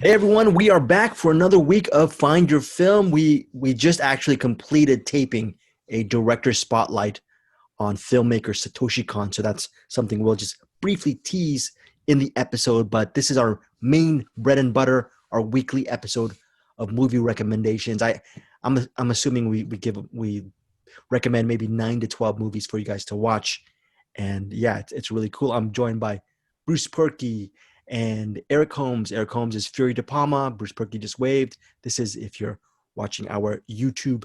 Hey everyone, we are back for another week of Find Your Film. We just actually completed taping a director spotlight on filmmaker Satoshi Kon. So that's something we'll just briefly tease in the episode, but this is our main bread and butter, our weekly episode of movie recommendations. I'm assuming we recommend maybe 9 to 12 movies for you guys to watch. And yeah, it's really cool. I'm joined by Bruce Perky and Eric Holmes. Eric Holmes is Fury De Palma. Bruce Perky just waved. This is if you're watching our YouTube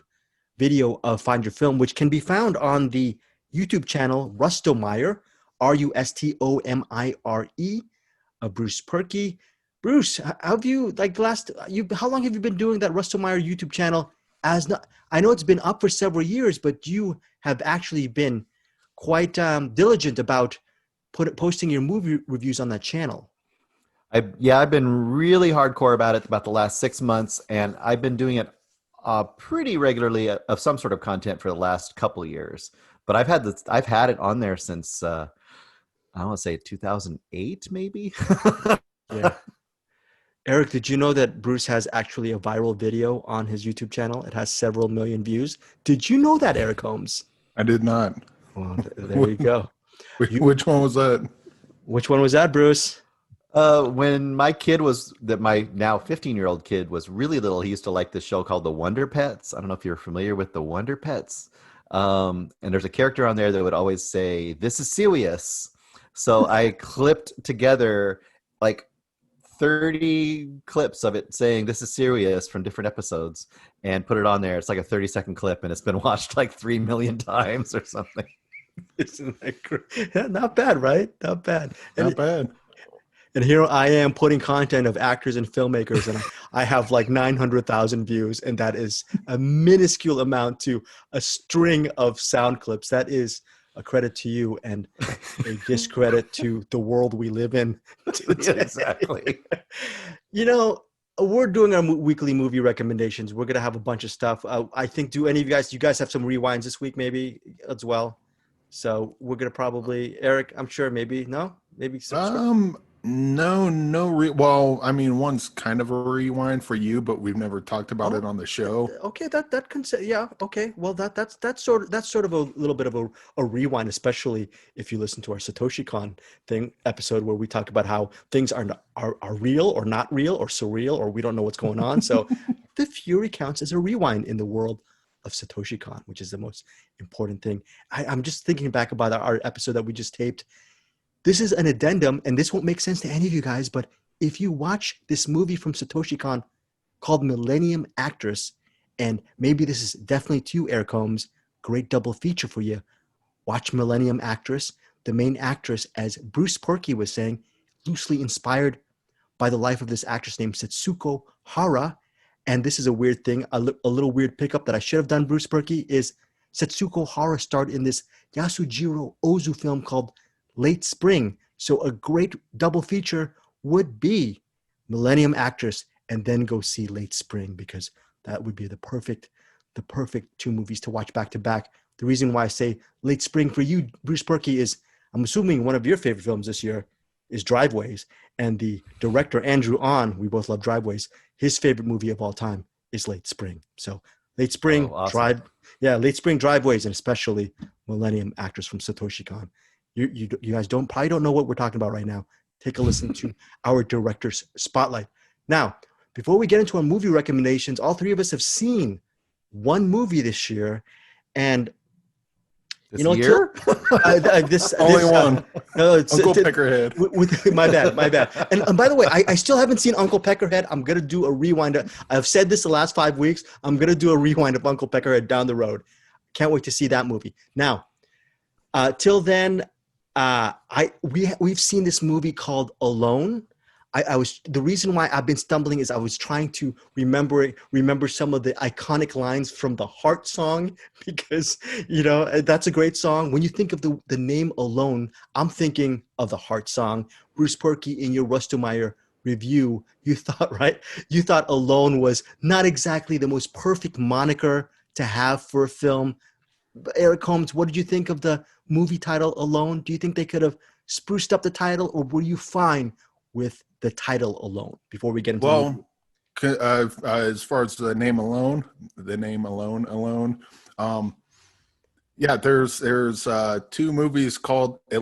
video of Find Your Film, which can be found on the YouTube channel Rustomire, Rustomire, of Bruce Perky. Bruce, how have you how long have you been doing that Rustomire YouTube channel? I know it's been up for several years, but you have actually been quite diligent about posting your movie reviews on that channel. I've been really hardcore about it about the last 6 months, and I've been doing it pretty regularly of some sort of content for the last couple of years. But I've had it on there since I want to say 2008, maybe. Yeah. Eric, did you know that Bruce has actually a viral video on his YouTube channel? It has several million views. Did you know that, Eric Holmes? I did not. Well, there you go. Which one was that? Which one was that, Bruce? When my now 15-year-old kid was really little, he used to like this show called The Wonder Pets. I don't know if you're familiar with The Wonder Pets. And there's a character on there that would always say, "This is serious." So I clipped together like 30 clips of it saying "This is serious" from different episodes and put it on there. It's like a 30-second clip, and it's been watched like 3 million times or something. Isn't that great? Yeah, not bad, right? Not bad. Not bad. And here I am putting content of actors and filmmakers, and I have like 900,000 views, and that is a minuscule amount to a string of sound clips. That is a credit to you and a discredit to the world we live in today. Exactly. You know, we're doing our weekly movie recommendations. We're going to have a bunch of stuff. I think, do any of you guys have some rewinds this week maybe as well? So we're going to probably, Eric, I'm sure maybe, no? Maybe some. No. Well, I mean, one's kind of a rewind for you, but we've never talked about it on the show. Okay, that can say, yeah. Okay, well that's sort of a little bit of a rewind, especially if you listen to our Satoshi Kon episode where we talk about how things are real or not real or surreal or we don't know what's going on. So the Fury counts as a rewind in the world of Satoshi Kon, which is the most important thing. I'm just thinking back about our episode that we just taped. This is an addendum, and this won't make sense to any of you guys, but if you watch this movie from Satoshi Kon called Millennium Actress, and maybe this is definitely to you, Eric Holmes, great double feature for you. Watch Millennium Actress, the main actress, as Bruce Perky was saying, loosely inspired by the life of this actress named Setsuko Hara. And this is a weird thing, a little weird pickup that I should have done, Bruce Perky, is Setsuko Hara starred in this Yasujiro Ozu film called Late Spring. So a great double feature would be Millennium Actress and then go see Late Spring, because that would be the perfect two movies to watch back to back. The reason why I say Late Spring for you, Bruce Perky, is I'm assuming one of your favorite films this year is Driveways, and the director Andrew On, we both love Driveways, his favorite movie of all time is Late Spring. So Late Spring, awesome. Late Spring, Driveways, and especially Millennium Actress from Satoshi Kon. You guys probably don't know what we're talking about right now. Take a listen to our director's spotlight. Now, before we get into our movie recommendations, all three of us have seen one movie this year, and this year? Only one. No, Uncle Peckerhead. My bad. And by the way, I still haven't seen Uncle Peckerhead. I'm gonna do a rewind. I've said this the last 5 weeks. I'm gonna do a rewind of Uncle Peckerhead down the road. Can't wait to see that movie. Now, till then. We've seen this movie called Alone. The reason why I've been stumbling is I was trying to remember some of the iconic lines from the Heart song, because that's a great song. When you think of the name Alone, I'm thinking of the Heart song. Bruce Perky, in your Rustomire review, you thought Alone was not exactly the most perfect moniker to have for a film. Eric Holmes, what did you think of the movie title Alone? Do you think they could have spruced up the title, or were you fine with the title alone before we get into the movie? Well, as far as the name alone, yeah, there's at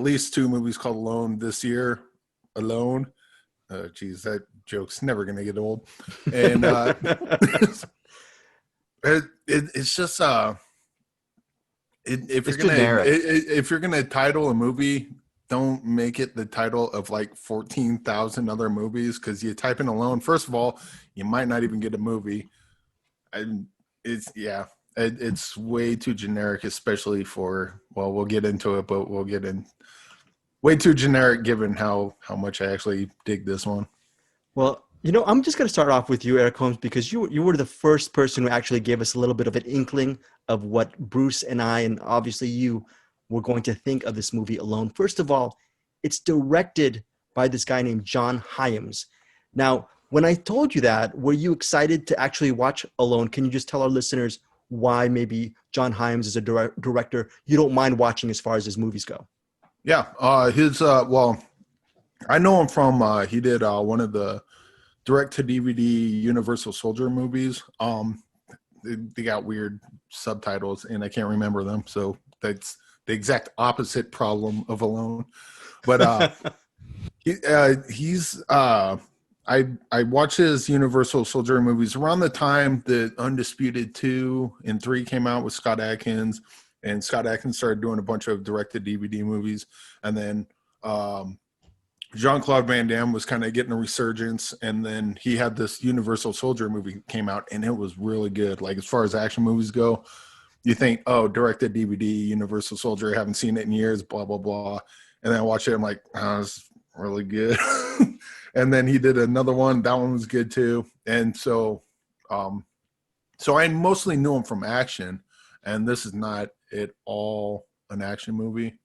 least two movies called Alone this year. Alone. Geez, that joke's never gonna get old. And it's just It's generic. if you're gonna title a movie, don't make it the title of like 14,000 other movies, because you type in Alone, first of all, you might not even get a movie. And it's way too generic, especially for, well, we'll get into it, but we'll get in way too generic given how much I actually dig this one. Well, I'm just going to start off with you, Eric Holmes, because you were the first person who actually gave us a little bit of an inkling of what Bruce and I, and obviously you, were going to think of this movie Alone. First of all, it's directed by this guy named John Hyams. Now, when I told you that, were you excited to actually watch Alone? Can you just tell our listeners why maybe John Hyams is a director you don't mind watching as far as his movies go? Yeah, well, I know him from he did one of the direct-to-DVD Universal Soldier movies. They got weird subtitles, and I can't remember them, so that's the exact opposite problem of Alone. But I watched his Universal Soldier movies around the time that Undisputed 2 and 3 came out with Scott Adkins, and Scott Adkins started doing a bunch of direct-to-DVD movies, and then Jean-Claude Van Damme was kind of getting a resurgence, and then he had this Universal Soldier movie came out, and it was really good. Like, as far as action movies go, you think, oh, direct-to-DVD, Universal Soldier, I haven't seen it in years, blah, blah, blah. And then I watched it, I'm like, oh, it's really good. And then he did another one. That one was good too. And so I mostly knew him from action, and this is not at all an action movie.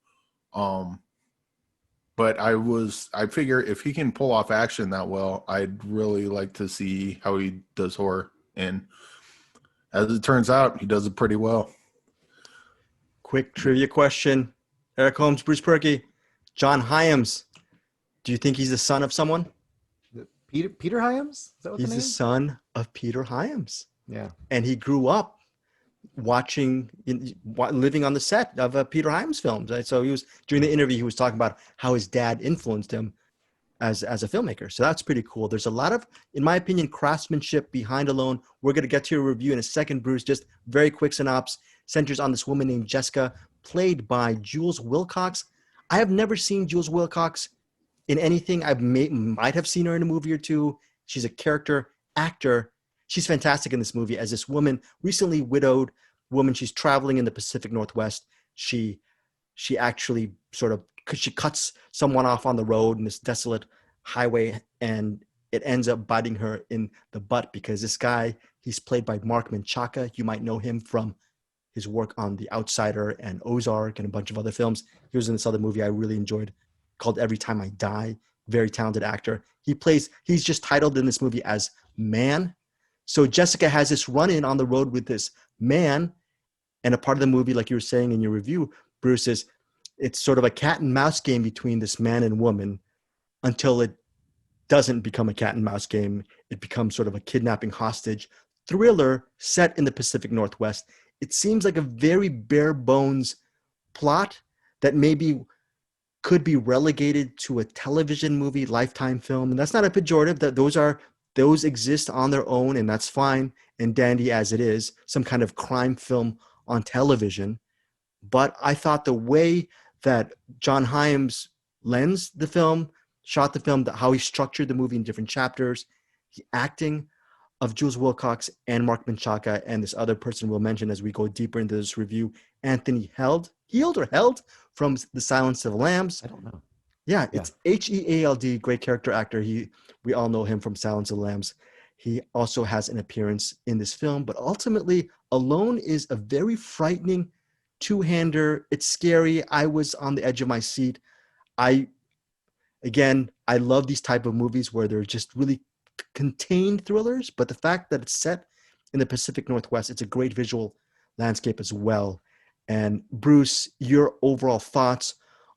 But I figure if he can pull off action that well, I'd really like to see how he does horror. And as it turns out, he does it pretty well. Quick trivia question. Eric Holmes, Bruce Perky, John Hyams. Do you think he's the son of someone? Peter Hyams? Is that what He's the the name? son of Peter Hyams. Yeah. And he grew up living on the set of Peter Hyams films. Right? So during the interview, he was talking about how his dad influenced him as a filmmaker. So that's pretty cool. There's a lot of, in my opinion, craftsmanship behind Alone. We're going to get to your review in a second, Bruce. Just very quick synopsis. Centers on this woman named Jessica, played by Jules Wilcox. I have never seen Jules Wilcox in anything. I might have seen her in a movie or two. She's a character actor. She's fantastic in this movie as this woman, recently widowed woman. She's traveling in the Pacific Northwest. She actually she cuts someone off on the road in this desolate highway, and it ends up biting her in the butt because this guy, he's played by Mark Menchaca. You might know him from his work on The Outsider and Ozark and a bunch of other films. He was in this other movie I really enjoyed called Every Time I Die. Very talented actor. He's just titled in this movie as Man. So Jessica has this run-in on the road with this man, and a part of the movie, like you were saying in your review, Bruce, is it's sort of a cat and mouse game between this man and woman until it doesn't become a cat and mouse game. It becomes sort of a kidnapping hostage thriller set in the Pacific Northwest. It seems like a very bare bones plot that maybe could be relegated to a television movie, Lifetime film. And that's not a pejorative. Those exist on their own, and that's fine and dandy as it is, some kind of crime film on television. But I thought the way that John Hyams lensed the film, shot the film, how he structured the movie in different chapters, the acting of Jules Wilcox and Mark Menchaca and this other person we'll mention as we go deeper into this review, Anthony Held from The Silence of the Lambs. I don't know. Yeah, it's Heald, great character actor. We all know him from Silence of the Lambs. He also has an appearance in this film, but ultimately, Alone is a very frightening two-hander. It's scary. I was on the edge of my seat. I love these type of movies where they're just really contained thrillers, but the fact that it's set in the Pacific Northwest, it's a great visual landscape as well. And Bruce, your overall thoughts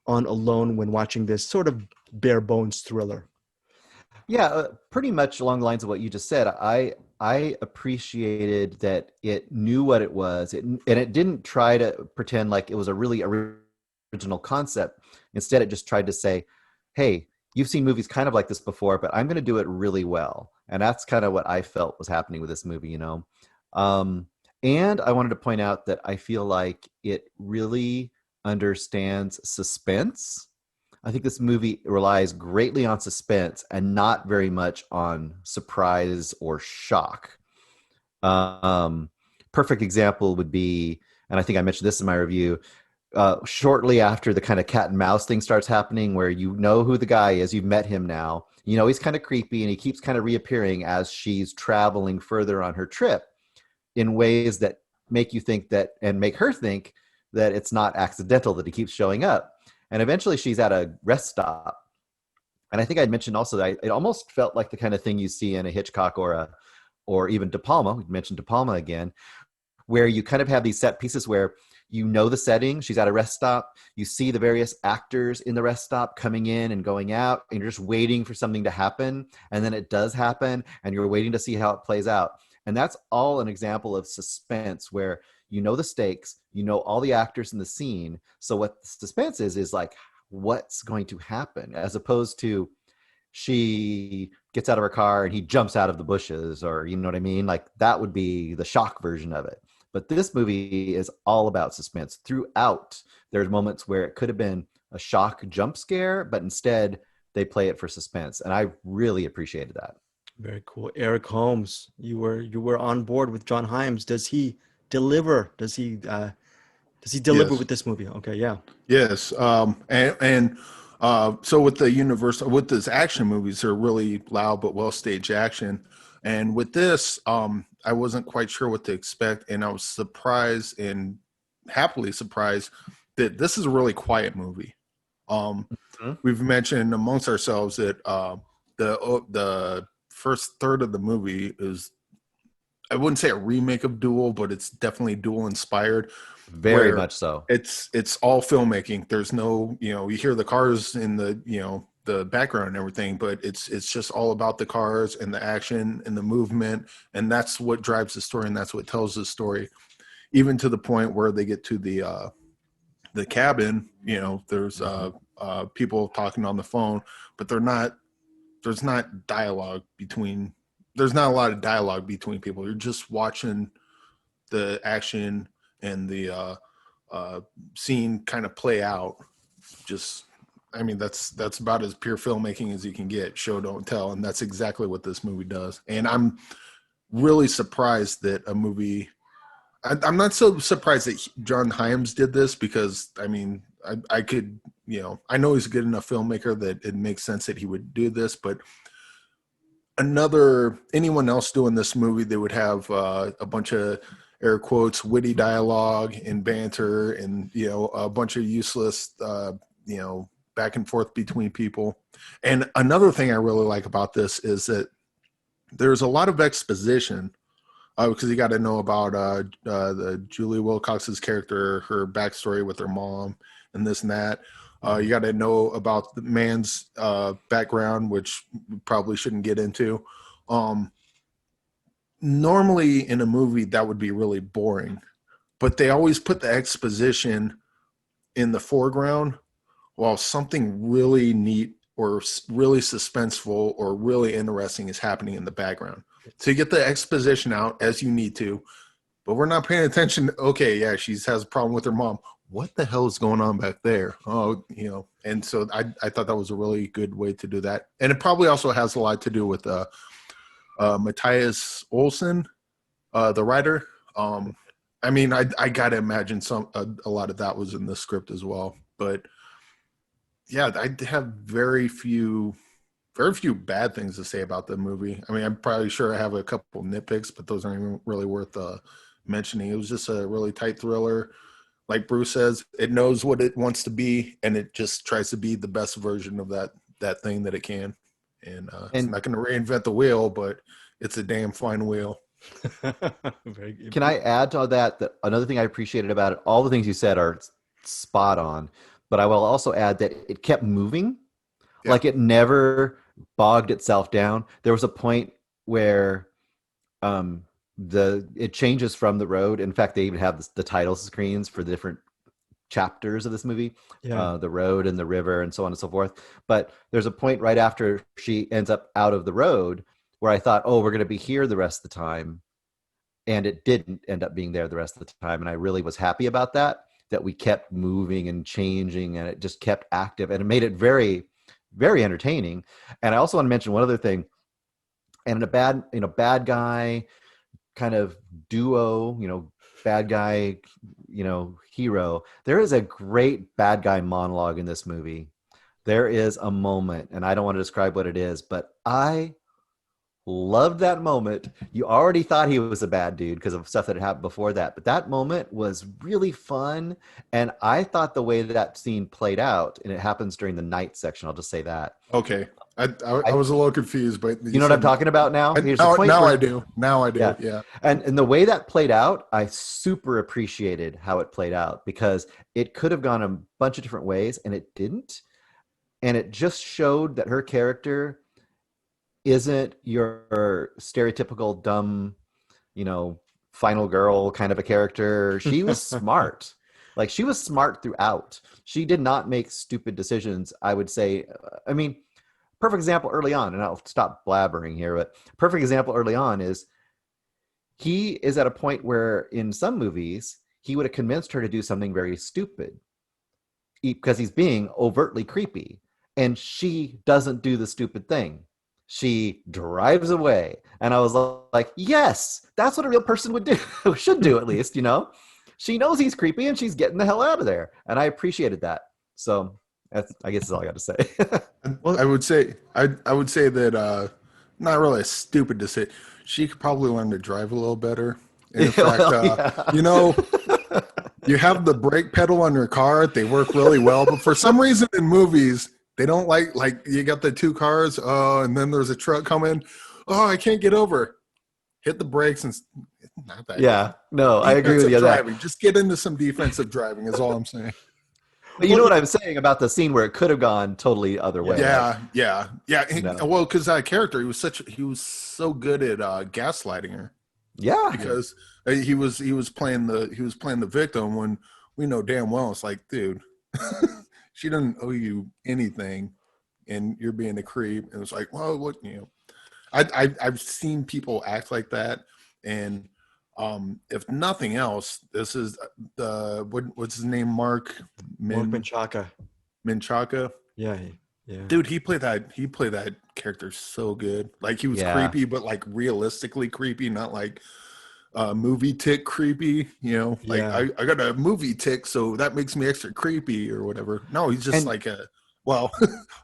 on Alone when watching this sort of bare bones thriller? Yeah, pretty much along the lines of what you just said. I appreciated that it knew what it was, and it didn't try to pretend like it was a really original concept. Instead, it just tried to say, "Hey, you've seen movies kind of like this before, but I'm going to do it really well." And that's kind of what I felt was happening with this movie, you know. Um, and I wanted to point out that I feel like it really understands suspense. I think this movie relies greatly on suspense and not very much on surprise or shock. Um, Perfect example would be, and I think I mentioned this in my review, shortly after the kind of cat and mouse thing starts happening, where you know who the guy is, you've met him now, you know he's kind of creepy and he keeps kind of reappearing as she's traveling further on her trip in ways that make you think that, and make her think that it's not accidental that he keeps showing up. And eventually she's at a rest stop. And I think I'd mentioned also that it almost felt like the kind of thing you see in a Hitchcock or even De Palma. We mentioned De Palma again, where you kind of have these set pieces where you know the setting. She's at a rest stop. You see the various actors in the rest stop coming in and going out, and you're just waiting for something to happen. And then it does happen, and you're waiting to see how it plays out. And that's all an example of suspense where you know the stakes, you know all the actors in the scene. So what the suspense is like, what's going to happen, as opposed to she gets out of her car and he jumps out of the bushes, or you know what I mean? Like that would be the shock version of it. But this movie is all about suspense throughout. There's moments where it could have been a shock jump scare, but instead they play it for suspense. And I really appreciated that. Very cool. Eric Holmes, you were on board with John Hyams. Does he deliver? Does he deliver Yes. with this movie? Okay, yeah. Yes. So with the universal, with this action movies, they're really loud but well staged action. And with this, I wasn't quite sure what to expect, and I was surprised and happily surprised that this is a really quiet movie. Mhm. We've mentioned amongst ourselves that the first third of the movie is, I wouldn't say a remake of Duel, but it's definitely Duel inspired, Very where much so. it's all filmmaking. There's no, you hear the cars in the, the background and everything, but it's just all about the cars and the action and the movement, and that's what drives the story, and that's what tells the story. Even to the point where they get to the cabin, there's people talking on the phone, but there's not dialogue between there's not a lot of dialogue between people. You're just watching the action and the scene kind of play out. Just, I mean, that's about as pure filmmaking as you can get. Show don't tell, and that's exactly what this movie does. And I'm really surprised that a movie. I'm not so surprised that John Hyams did this, because I mean, I could, I know he's a good enough filmmaker that it makes sense that he would do this, but anyone else doing this movie, they would have a bunch of air quotes witty dialogue and banter, and a bunch of useless back and forth between people. And another thing I really like about this is that there's a lot of exposition, because you got to know about the Julie Wilcox's character, her backstory with her mom, and this and that. You got to know about the man's background, which we probably shouldn't get into. Normally in a movie, that would be really boring, but they always put the exposition in the foreground while something really neat or really suspenseful or really interesting is happening in the background. So you get the exposition out as you need to, but we're not paying attention. Okay, yeah, she has a problem with her mom. What the hell is going on back there? Oh, and so I thought that was a really good way to do that. And it probably also has a lot to do with Matthias Olsen, the writer. I mean, I got to imagine a lot of that was in the script as well. But yeah, I have very few bad things to say about the movie. I mean, I'm probably sure I have a couple nitpicks, but those aren't even really worth mentioning. It was just a really tight thriller. Like Bruce says, it knows what it wants to be, and it just tries to be the best version of that thing that it can. And it's And not going to reinvent the wheel, but it's a damn fine wheel. Very good. can I add to that another thing I appreciated about it, all the things you said are spot on, but I will also add that it kept moving. Yeah. Like it never bogged itself down. There was a point where it changes from the road. In fact, they even have the title screens for the different chapters of this movie, Yeah. the road and the river and so on and so forth. But there's a point right after she ends up out of the road where I thought, oh, we're going to be here the rest of the time. And it didn't end up being there the rest of the time. And I really was happy about that we kept moving and changing, and it just kept active, and it made it very, very entertaining. And I also want to mention one other thing. And in a bad guy kind of duo, bad guy, hero, there is a great bad guy monologue in this movie. There is a moment, and I don't want to describe what it is, but I loved that moment. You already thought he was a bad dude because of stuff that had happened before that, but that moment was really fun. And I thought the way that scene played out, and it happens during the night section, I'll just say that. Okay. I was a little confused, but you know what I'm talking about now? Now I do. Yeah. And the way that played out, I super appreciated how it played out, because it could have gone a bunch of different ways and it didn't. And it just showed that her character isn't your stereotypical dumb, final girl kind of a character. She was smart. Like, she was smart throughout. She did not make stupid decisions, I would say. I mean, perfect example early on, and I'll stop blabbering here, but perfect example early on is he is at a point where in some movies, he would have convinced her to do something very stupid because he's being overtly creepy. And she doesn't do the stupid thing. She drives away. And I was like, yes, that's what a real person would do, should do at least, She knows he's creepy and she's getting the hell out of there. And I appreciated that. So I guess that's all I got to say. Well, I would say that not really a stupid decision. She could probably learn to drive a little better. And in fact, you have the brake pedal on your car. They work really well. But for some reason in movies, they don't like you got the two cars, and then there's a truck coming. Oh, I can't get over. Hit the brakes and it's not that. Yeah, no, I agree with you on that. Just get into some defensive driving is all I'm saying. But you know what I'm saying about the scene where it could have gone totally other way. Yeah. No. Well, because that character, he was so good at gaslighting her. Yeah, because he was playing the victim when we know damn well it's like, dude. She doesn't owe you anything, and you're being a creep. And it's like, well, what I've seen people act like that, and if nothing else, this is what's his name, Mark Menchaca. Yeah. Dude, he played that character so good. Like, he was creepy, but like realistically creepy, not like movie tick creepy, I got a movie tick, so that makes me extra creepy or whatever. No, he's just I'll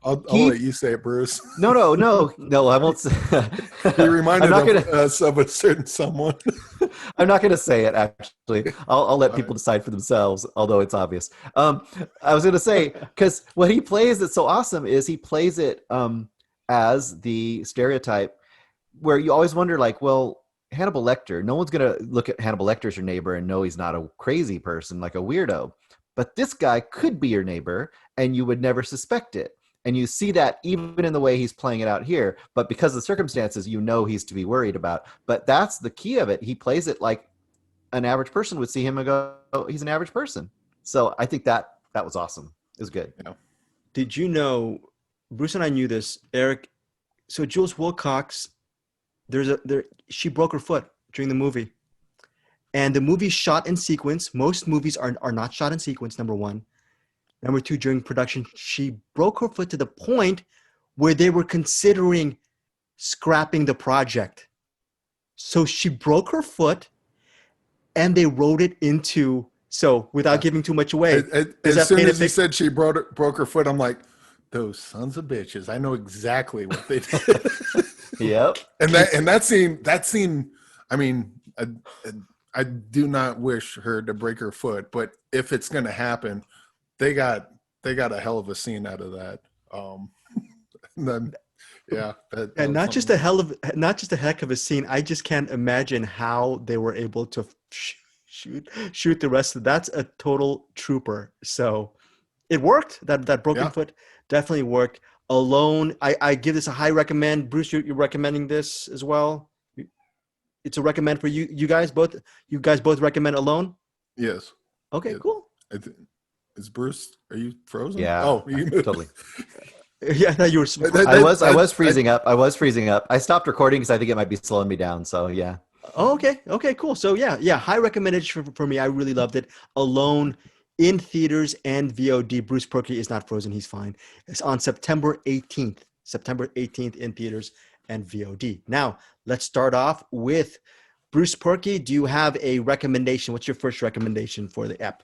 let you say it, Bruce. No, I won't say. He reminded us of a certain someone. I'm not going to say it, actually. I'll let people decide for themselves, although it's obvious. I was going to say, because what he plays that's so awesome is he plays it as the stereotype where you always wonder, like, well, Hannibal Lecter, no one's going to look at Hannibal Lecter as your neighbor and know he's not a crazy person, like a weirdo. But this guy could be your neighbor and you would never suspect it. And you see that even in the way he's playing it out here. But because of the circumstances, he's to be worried about. But that's the key of it. He plays it like an average person would see him and go, oh, he's an average person. So I think that was awesome. It was good. Yeah. Did you know, Bruce and I knew this, Eric, so Jules Wilcox, she broke her foot during the movie. And the movie shot in sequence. Most movies are not shot in sequence, number one. Number two, during production, she broke her foot to the point where they were considering scrapping the project. So she broke her foot and they wrote it into, so without giving too much away. As soon as you said she broke her foot, I'm like, those sons of bitches. I know exactly what they did. Yep. And that scene, I mean, I do not wish her to break her foot, but if it's going to happen, they got a hell of a scene out of that. Then, yeah, and not just a heck of a scene. I just can't imagine how they were able to shoot the rest of it. That's a total trooper. So it worked. That broken foot definitely worked. Alone, I give this a high recommend. Bruce, you're recommending this as well? It's a recommend for you. You guys both. You guys both recommend Alone. Yes. Okay, Yes. cool. Is Bruce? Are you frozen? Yeah, Oh, you totally. Yeah, I thought you were. I was freezing up. I was freezing up. I stopped recording because I think it might be slowing me down. So yeah. Oh, okay. Okay, cool. So yeah, high recommendation for me. I really loved it. Alone in theaters and VOD. Bruce Perky is not frozen. He's fine. It's on September 18th. September 18th in theaters and VOD. Now, let's start off with Bruce Perky. Do you have a recommendation? What's your first recommendation for the app?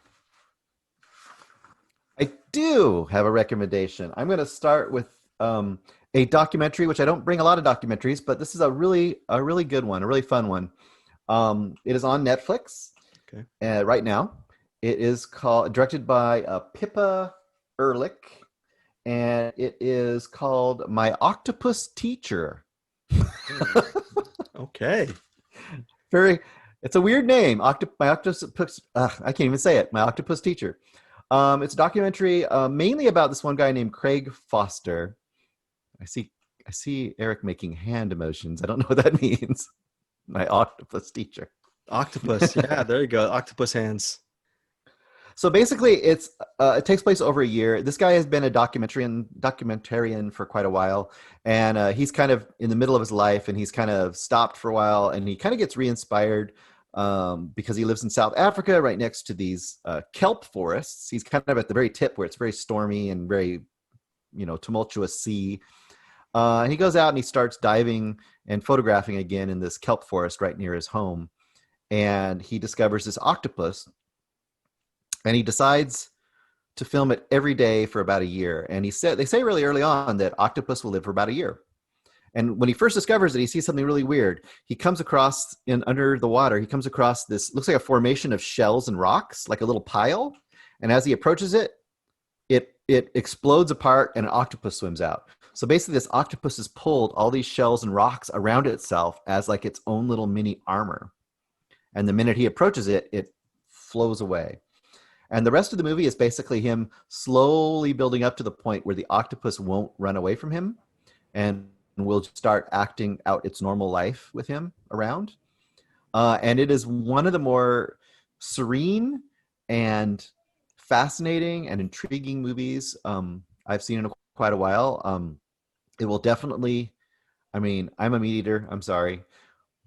I do have a recommendation. I'm going to start with a documentary, which I don't bring a lot of documentaries, but this is a really good one, a really fun one. It is on Netflix right now. It is directed by Pippa Ehrlich, and it is called My Octopus Teacher. Okay. It's a weird name. My Octopus. I can't even say it. My Octopus Teacher. It's a documentary mainly about this one guy named Craig Foster. I see Eric making hand emotions. I don't know what that means. My Octopus Teacher. Octopus. Yeah, there you go. Octopus hands. So basically, it takes place over a year. This guy has been a documentarian for quite a while, and he's kind of in the middle of his life, and he's kind of stopped for a while, and he kind of gets re-inspired because he lives in South Africa, right next to these kelp forests. He's kind of at the very tip where it's very stormy and very, tumultuous sea. He goes out and he starts diving and photographing again in this kelp forest right near his home, and he discovers this octopus. And he decides to film it every day for about a year. And they say really early on that octopus will live for about a year. And when he first discovers it, he sees something really weird. He comes across under the water, he comes across this, looks like a formation of shells and rocks, like a little pile. And as he approaches it, it explodes apart and an octopus swims out. So basically this octopus has pulled all these shells and rocks around itself as like its own little mini armor. And the minute he approaches it, it flows away. And the rest of the movie is basically him slowly building up to the point where the octopus won't run away from him and will start acting out its normal life with him around. And it is one of the more serene and fascinating and intriguing movies I've seen in quite a while. It will definitely, I'm a meat eater, I'm sorry,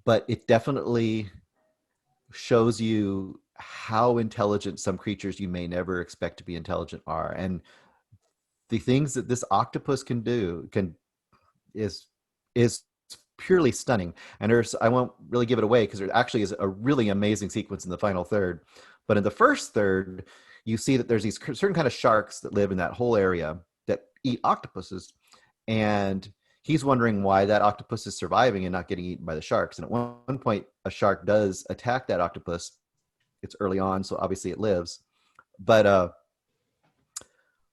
but it definitely shows you how intelligent some creatures you may never expect to be intelligent are, and the things that this octopus can do is purely stunning. And I won't really give it away because there actually is a really amazing sequence in the final third. But in the first third, you see that there's these certain kind of sharks that live in that whole area that eat octopuses, and he's wondering why that octopus is surviving and not getting eaten by the sharks. And at one point, a shark does attack that octopus. It's early on, so obviously it lives. But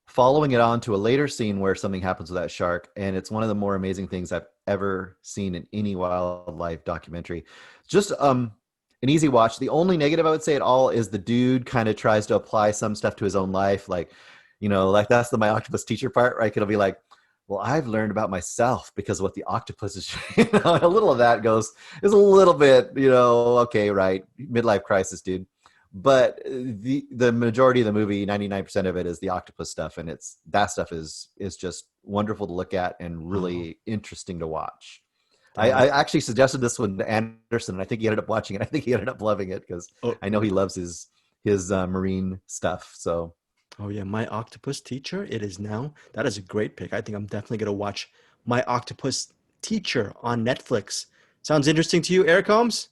following it on to a later scene where something happens with that shark, and it's one of the more amazing things I've ever seen in any wildlife documentary. Just an easy watch. The only negative I would say at all is the dude kind of tries to apply some stuff to his own life. Like that's the My Octopus Teacher part, right? It'll be like, well, I've learned about myself because of what the octopus is. A little of that is a little bit, okay, right. Midlife crisis, dude. But the majority of the movie, 99% of it, is the octopus stuff, and that stuff is just wonderful to look at and really interesting to watch. I actually suggested this one to Anderson, and I think he ended up watching it. I think he ended up loving it because I know he loves his marine stuff. So, oh yeah, My Octopus Teacher. It is now. That is a great pick. I think I'm definitely gonna watch My Octopus Teacher on Netflix. Sounds interesting to you, Eric Holmes?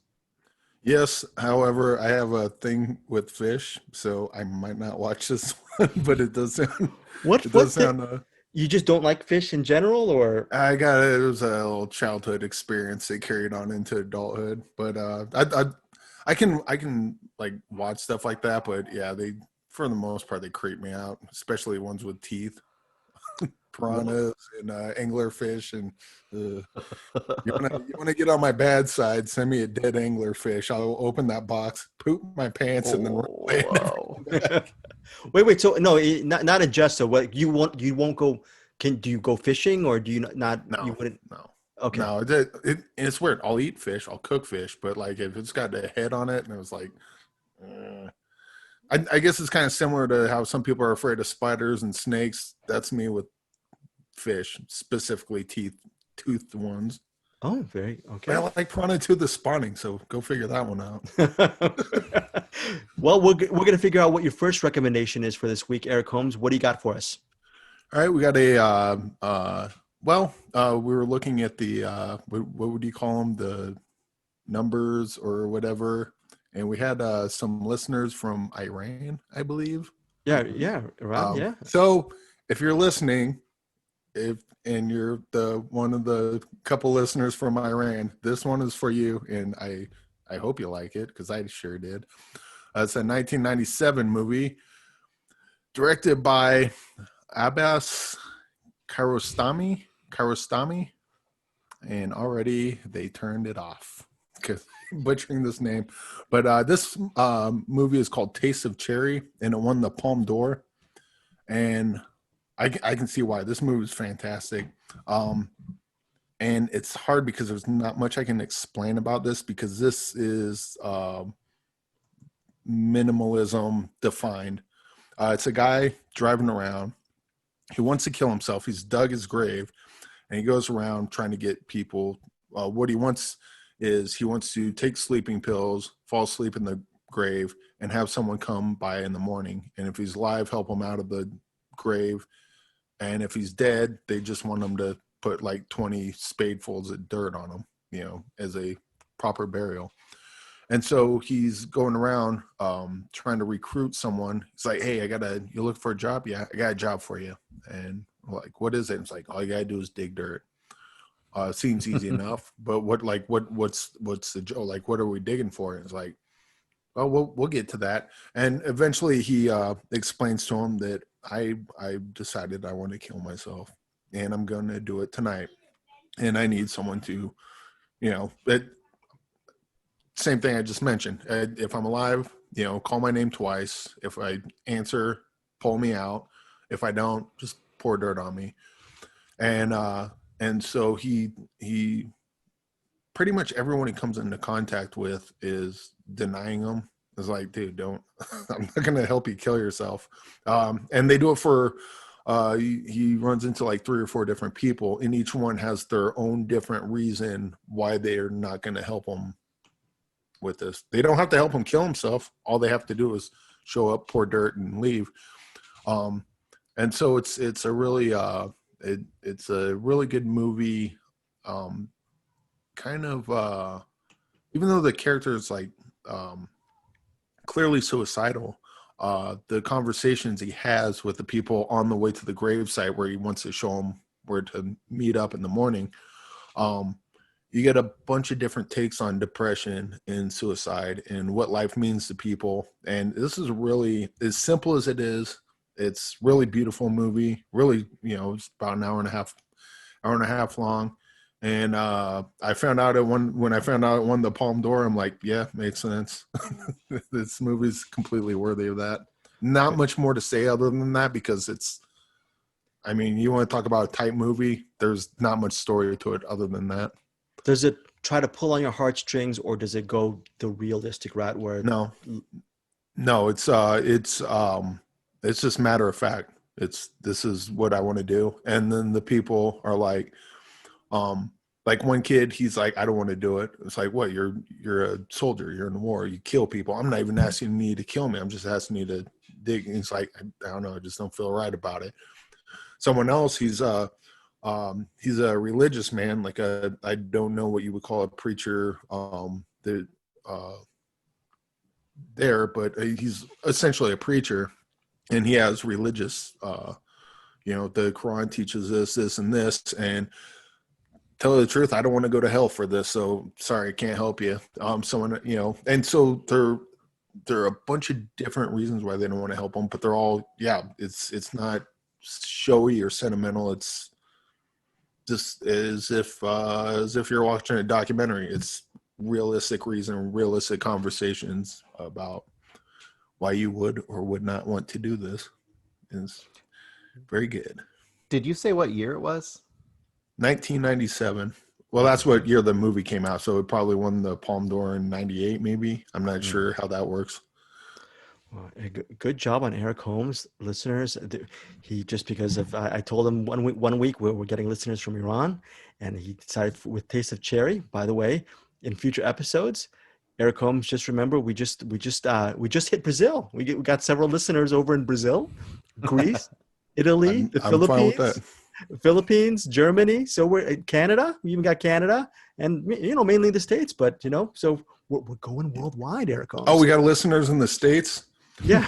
Yes. However, I have a thing with fish, so I might not watch this one, but it does sound. You just don't like fish in general, or? It was a little childhood experience that carried on into adulthood, but I can like watch stuff like that, but yeah, for the most part they creep me out, especially ones with teeth. Piranhas and anglerfish, and you want to get on my bad side, send me a dead anglerfish. I'll open that box, poop my pants, and then run away. Wait. So no, not adjust. So what you won't go do you go fishing, or do you not you No, wouldn't? no, Okay. no. It's weird. I'll eat fish. I'll cook fish, but like if it's got a head on it, and it was like, I guess it's kind of similar to how some people are afraid of spiders and snakes. That's me with fish, specifically toothed ones. Oh, very But okay. I like piranha tooth the spawning, so go figure that one out. Well, we're gonna figure out what your first recommendation is for this week, Eric Holmes. What do you got for us? All right, we got a we were looking at the what would you call them, the numbers or whatever, and we had some listeners from Iran, I believe. Yeah, yeah, Iran, yeah. So if you're listening, and you're the one of the couple listeners from Iran, this one is for you, and I hope you like it because I sure did. It's a 1997 movie directed by Abbas Kiarostami, and already they turned it off because butchering this name. But this movie is called Taste of Cherry, and it won the Palme d'Or. And I can see why. This movie is fantastic. And it's hard because there's not much I can explain about this, because this is minimalism defined. It's a guy driving around. He wants to kill himself. He's dug his grave, and he goes around trying to get people. What he wants is he wants to take sleeping pills, fall asleep in the grave, and have someone come by in the morning. And if he's alive, help him out of the grave. And if he's dead, they just want him to put like 20 spadefuls of dirt on him, as a proper burial. And so he's going around trying to recruit someone. He's like, "Hey, you look for a job? Yeah, I got a job for you." And we're like, "What is it?" And it's like, "All you gotta do is dig dirt." Seems easy enough, but what's the job? Like, what are we digging for? And it's like, "Oh, we'll get to that." And eventually he explains to him that I decided I want to kill myself, and I'm going to do it tonight. And I need someone to, that same thing I just mentioned. If I'm alive, call my name twice. If I answer, pull me out. If I don't, just pour dirt on me. And so he pretty much everyone he comes into contact with is denying him. It's like, dude, don't. I'm not gonna help you kill yourself. And they do it for. He runs into like 3 or 4 different people, and each one has their own different reason why they're not going to help him with this. They don't have to help him kill himself. All they have to do is show up, pour dirt, and leave. And so it's a really it's a really good movie. Kind of even though the character is like clearly suicidal, the conversations he has with the people on the way to the gravesite where he wants to show them where to meet up in the morning, you get a bunch of different takes on depression and suicide and what life means to people. And this is really, as simple as it is, it's really beautiful movie. Really, it's about an hour and a half long. And I found out when I found out it won the Palme d'Or, I'm like, yeah, makes sense. This movie's completely worthy of that. Not much more to say other than that, because you want to talk about a tight movie, there's not much story to it other than that. Does it try to pull on your heartstrings, or does it go the realistic route where No, it's just matter of fact. This is what I want to do. And then the people are like one kid, he's like, I don't want to do it. It's like, what? You're a soldier. You're in the war. You kill people. I'm not even asking you to kill me. I'm just asking you to dig. And he's like, I don't know. I just don't feel right about it. Someone else, he's a religious man, I don't know what you would call a preacher there, but he's essentially a preacher, and he has religious, the Quran teaches this, and this, and tell you the truth, I don't want to go to hell for this, so sorry, I can't help you. Someone, and so there are a bunch of different reasons why they don't want to help them, but they're all, it's not showy or sentimental. It's just as if you're watching a documentary. It's realistic reason, realistic conversations about why you would or would not want to do this. It's very good. Did you say what year it was? 1997. Well, that's what year the movie came out, so it probably won the Palme d'Or in '98, maybe. I'm not Mm. sure how that works. Well, good job on Eric Holmes, listeners. He just because of I told him 1 week we're getting listeners from Iran, and he decided with Taste of Cherry. By the way, in future episodes, Eric Holmes, just remember we just hit Brazil. We got several listeners over in Brazil, Greece, Italy, the I'm fine with that. Philippines, Germany. So we're in Canada. We even got Canada, and mainly the States. But so we're going worldwide, Eric Oh, Holmes. we got listeners in the States. Yeah.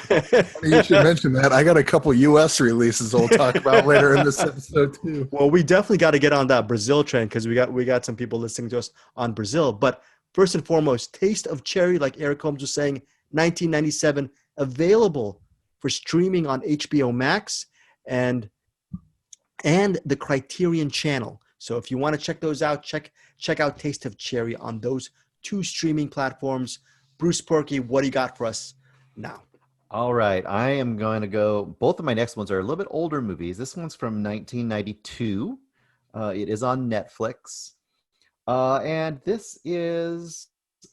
You should mention that. I got a couple U.S. releases we'll talk about later in this episode too. Well, we definitely got to get on that Brazil trend because we got some people listening to us on Brazil. But first and foremost, Taste of Cherry, like Eric Holmes was saying, 1997, available for streaming on HBO Max and the Criterion Channel. So if you want to check those out, check out Taste of Cherry on those two streaming platforms. Bruce Porky, what do you got for us now? All right, I am going to go. Both of my next ones are a little bit older movies. This one's from 1992. It is on Netflix. And this is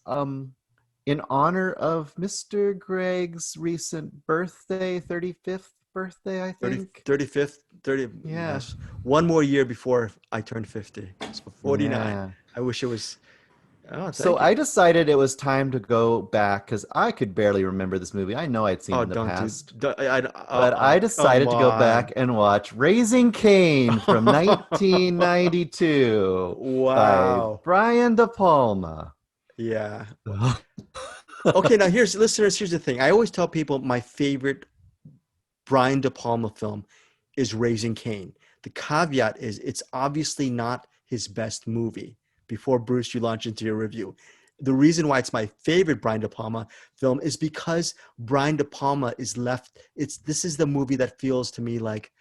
in honor of Mr. Greg's recent birthday, 35th birthday, I 30, think. 35th, 30. Yeah. Yes. One more year before I turned 50. So 49. Yeah. I wish it was. Oh, So thank you. I decided it was time to go back because I could barely remember this movie. I know I'd seen it Oh, in the don't past. do. But I decided Come to go back on. and watch Raising Cain from 1992 by Wow. Brian De Palma. Yeah. Okay, now listeners, here's the thing. I always tell people my favorite Brian De Palma film is Raising Cain. The caveat is it's obviously not his best movie. Before Bruce, you launch into your review. The reason why it's my favorite Brian De Palma film is because Brian De Palma is left. This is the movie that feels to me like,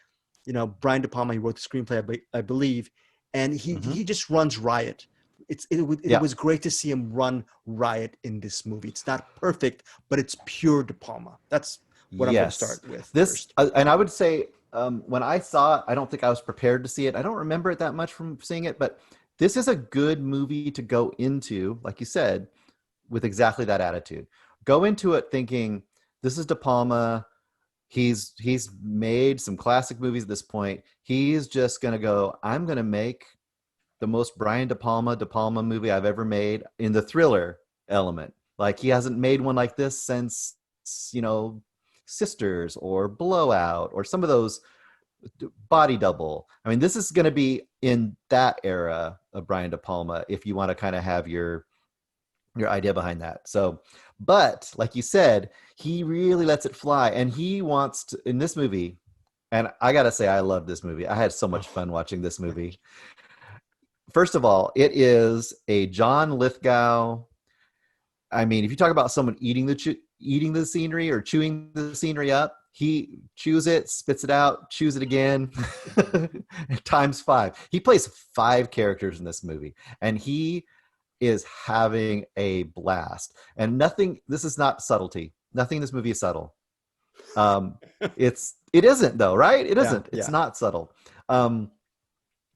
Brian De Palma, he wrote the screenplay, I believe, and he just runs riot. It Yeah. was great to see him run riot in this movie. It's not perfect, but it's pure De Palma. That's what I'm going to start with first. And I would say when I saw it, I don't think I was prepared to see it. I don't remember it that much from seeing it, but this is a good movie to go into, like you said, with exactly that attitude. Go into it thinking, this is De Palma. He's made some classic movies at this point. He's just going to go, I'm going to make the most Brian De Palma movie I've ever made in the thriller element. Like he hasn't made one like this since, Sisters or Blowout or some of those Body Double. I mean, this is going to be in that era of Brian De Palma if you want to kind of have your idea behind that. So, but like you said, he really lets it fly, and he wants to in this movie. And I gotta say, I love this movie. I had so much fun watching this movie. First of all, it is a John Lithgow. I mean, if you talk about someone eating the scenery or chewing the scenery up, he chews it, spits it out, chews it again, times 5. He plays 5 characters in this movie, and he is having a blast. And this is not subtlety. Nothing in this movie is subtle. It isn't though, right? It isn't. It's not subtle.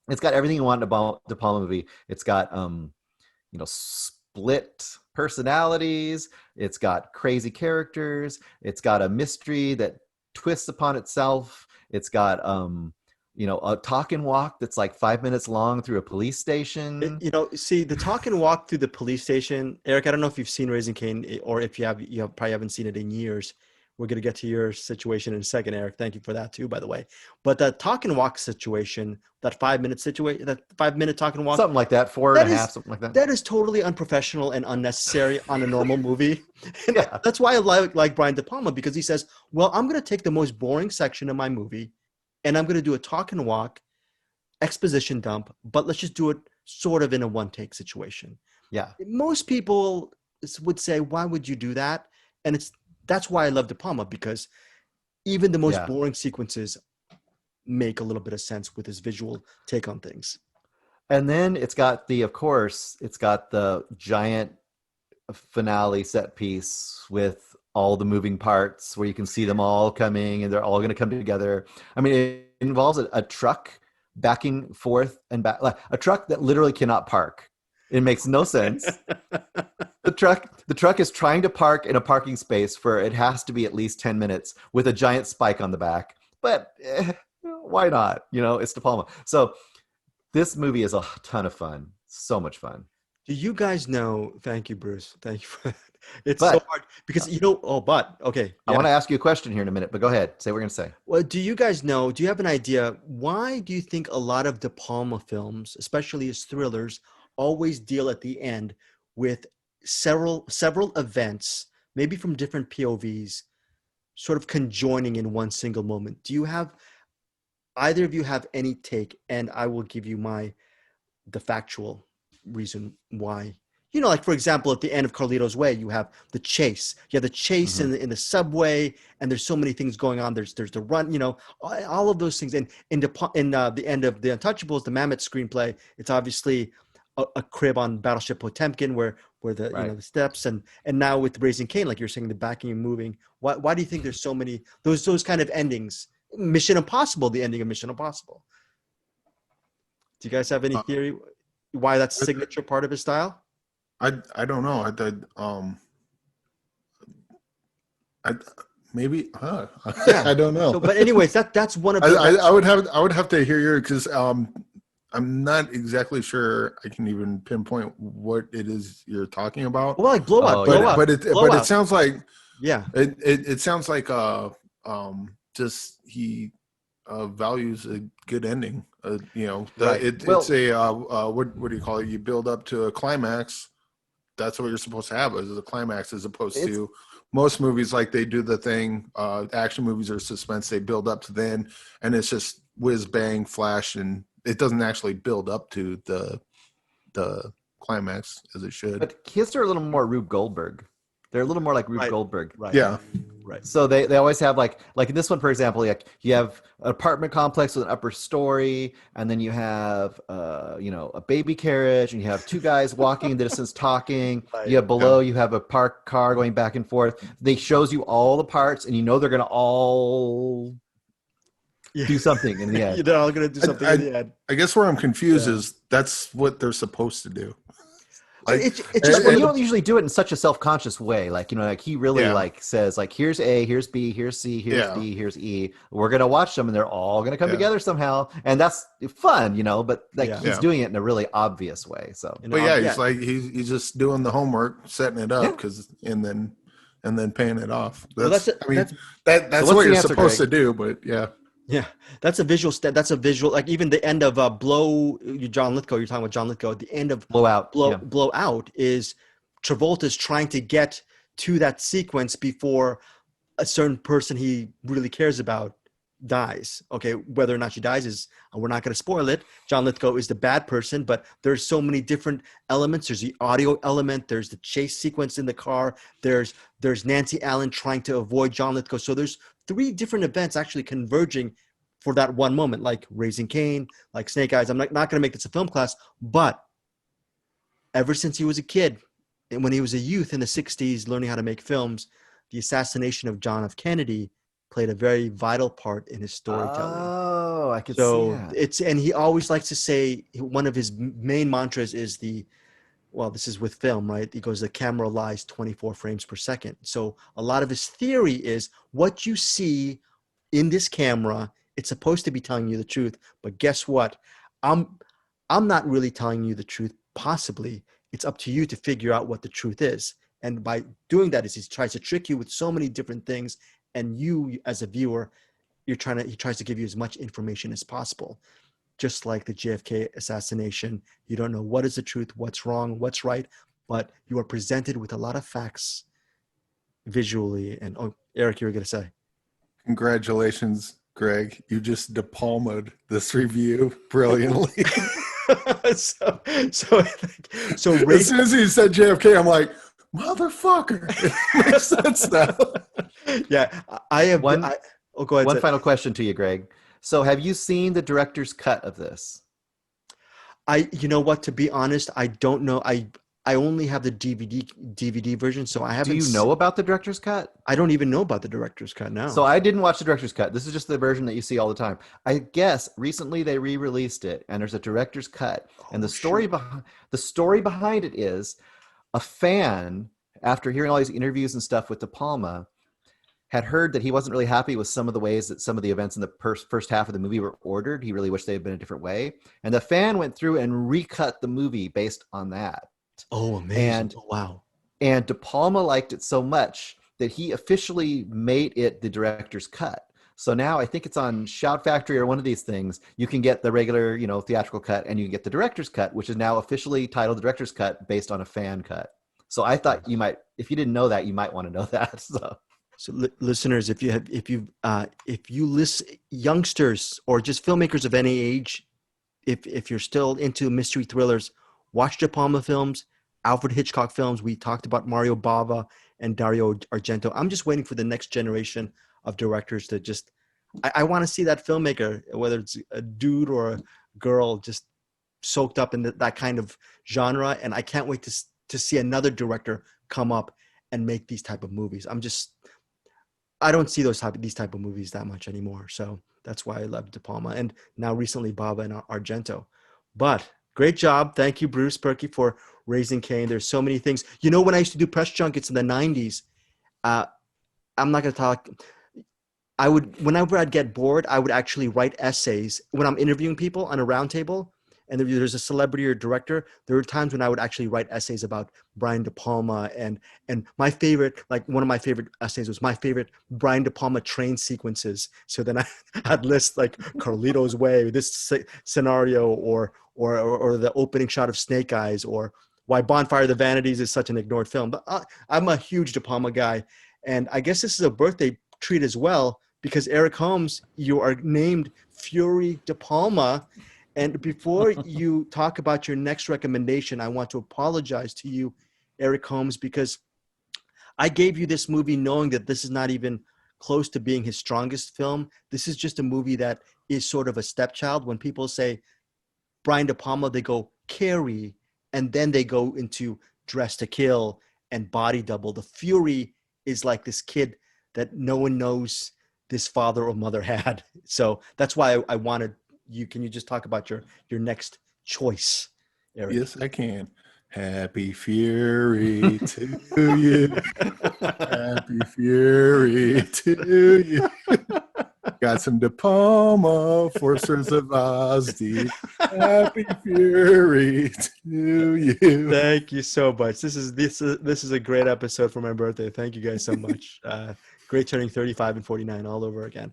It's got everything you want in a De Palma movie. It's got split personalities. It's got crazy characters. It's got a mystery that twists upon itself. It's got a talk and walk that's like 5 minutes long through a police station. See the talk and walk through the police station, Eric. I don't know if you've seen Raising Cain, or if you probably haven't seen it in years. We're going to get to your situation in a second, Eric. Thank you for that too, by the way. But that talk and walk situation, that 5-minute situation, that 5-minute talk and walk, something like that, 4.5, something like that. That is totally unprofessional and unnecessary on a normal movie. And Yeah. that's why I like Brian De Palma, because he says, well, I'm going to take the most boring section of my movie and I'm going to do a talk and walk exposition dump, but let's just do it sort of in a one-take situation. Yeah. Most people would say, why would you do that? And that's why I love De Palma, because even the most boring sequences make a little bit of sense with his visual take on things. And then it's got the giant finale set piece with all the moving parts where you can see them all coming and they're all going to come together. I mean, it involves a truck backing forth and back, like a truck that literally cannot park. It makes no sense. The truck is trying to park in a parking space for it has to be at least 10 minutes with a giant spike on the back. But why not? It's De Palma. So this movie is a ton of fun. So much fun. Do you guys know? Thank you, Bruce. Thank you for that. It's But so hard because okay. I Yeah. want to ask you a question here in a minute, but go ahead. Say what you're going to say. Well, do you guys know? Do you have an idea? Why do you think a lot of De Palma films, especially as thrillers, always deal at the end with several events, maybe from different POVs, sort of conjoining in one single moment? Do you have either of you have any take? And I will give you the factual reason why. Like for example, at the end of Carlito's Way, you have the chase. You have the chase in the subway, and there's so many things going on. There's the run. All of those things. And in the end of the Untouchables, the Mammoth screenplay, it's obviously a crib on Battleship Potemkin, where the Right. the steps, and now with Raising Cain, like you're saying, the backing and moving. Why do you think there's so many those kind of endings? Mission Impossible, the ending of Mission Impossible. Do you guys have any theory why that's a signature part of his style? I don't know. I maybe Yeah. I don't know. So, but anyways, that's one of I would have to hear you because I'm not exactly sure I can even pinpoint what it is you're talking about. well, like blowout, but it sounds like yeah. it sounds like just he values a good ending. Right. It's a what do you call it? You build up to a climax. That's what you're supposed to have as a climax, as opposed to most movies, like they do the thing. Action movies are suspense; they build up to then, and it's just whiz bang flash, and it doesn't actually build up to the climax as it should. But kids are a little more Rube Goldberg. They're a little more like Rube Goldberg. Right. Yeah. Right. So they always have like in this one, for example, like you have an apartment complex with an upper story, and then you have a baby carriage, and you have two guys walking in the distance talking. Right. You have below, you have a parked car going back and forth. They shows you all the parts, and they're gonna all do something in the end. They're all gonna do something in the end. I guess where I'm confused is that's what they're supposed to do. Like, It's just Well, you don't usually do it in such a self-conscious way. Like, like he really says like, here's A, here's B, here's C, here's D, here's E. We're going to watch them and they're all going to come together somehow. And that's fun, but like he's doing it in a really obvious way. So, he's like, he's just doing the homework, setting it up and then paying it off. That's so what you're answer, supposed Greg? to do. But yeah. Yeah, that's a visual. Like even the end of John Lithgow. You're talking about John Lithgow. At the end of Blowout is Travolta's trying to get to that sequence before a certain person he really cares about dies. Okay, whether or not she dies is we're not going to spoil it. John Lithgow is the bad person, but there's so many different elements. There's the audio element. There's the chase sequence in the car. There's Nancy Allen trying to avoid John Lithgow. So there's 3 different events actually converging for that one moment, like Raising Cain, like Snake Eyes. I'm not going to make this a film class, but ever since he was a kid, and when he was a youth in the 60s learning how to make films, the assassination of John F. Kennedy played a very vital part in his storytelling. Oh, I could see that. And he always likes to say, one of his main mantras is this is with film, right? He goes, the camera lies 24 frames per second. So a lot of his theory is what you see in this camera, it's supposed to be telling you the truth. But guess what? I'm not really telling you the truth. Possibly it's up to you to figure out what the truth is. And by doing that is he tries to trick you with so many different things. And you as a viewer, he tries to give you as much information as possible. Just like the JFK assassination, you don't know what is the truth, what's wrong, what's right, but you are presented with a lot of facts visually. And Eric, you were going to say. Congratulations, Greg. You just De Palma'd this review brilliantly. so as soon as he said JFK, I'm like, motherfucker. It makes sense now. Yeah, I have go ahead. One Sid. final question to you, Greg. So have you seen the director's cut of this? You know what, to be honest, I don't know. I only have the DVD version, so I Do haven't. you know about the director's cut? I don't even know about the director's cut now. So I didn't watch the director's cut. This is just the version that you see all the time. I guess recently they re-released it, and there's a director's cut. And Oh, shoot. the story behind it is a fan, after hearing all these interviews and stuff with De Palma, had heard that he wasn't really happy with some of the ways that some of the events in the first half of the movie were ordered. He really wished they had been a different way. And the fan went through and recut the movie based on that. Oh, amazing! And Oh, wow. and De Palma liked it so much that he officially made it the director's cut. So now I think it's on Shout Factory or one of these things. You can get the regular, theatrical cut, and you can get the director's cut, which is now officially titled the director's cut based on a fan cut. So I thought you might, if you didn't know that, you might want to know that. So, listeners, if you listen, youngsters or just filmmakers of any age, if you're still into mystery thrillers, watch De Palma films, Alfred Hitchcock films. We talked about Mario Bava and Dario Argento. I'm just waiting for the next generation of directors to just. I want to see that filmmaker, whether it's a dude or a girl, just soaked up in that kind of genre. And I can't wait to see another director come up and make these type of movies. I don't see these type of movies that much anymore. So that's why I love De Palma, and now recently Bava and Argento. But great job. Thank you, Bruce Perky, for raising Cain. There's so many things. When I used to do press junkets in the 90s, I'm not going to talk. Whenever I'd get bored, I would actually write essays when I'm interviewing people on a round table. And there's a celebrity or director. There were times when I would actually write essays about Brian De Palma, and my favorite, like one of my favorite essays was my favorite Brian De Palma train sequences. So then I'd list like Carlito's Way, this scenario, or the opening shot of Snake Eyes, or why Bonfire of the Vanities is such an ignored film. But I'm a huge De Palma guy, and I guess this is a birthday treat as well, because Eric Holmes, you are named Fury De Palma. And before you talk about your next recommendation, I want to apologize to you, Eric Holmes, because I gave you this movie knowing that this is not even close to being his strongest film. This is just a movie that is sort of a stepchild. When people say Brian De Palma, they go Carrie, and then they go into Dress to Kill and Body Double. The Fury is like this kid that no one knows this father or mother had. So that's why I wanted you. Can you just talk about your next choice, Eric? Yes, I can. Happy Fury to you. Happy Fury to you. Got some De Palma, Forces of Ozzy. Happy Fury to you. Thank you so much. This is a great episode for my birthday. Thank you guys so much. Great turning 35 and 49 all over again.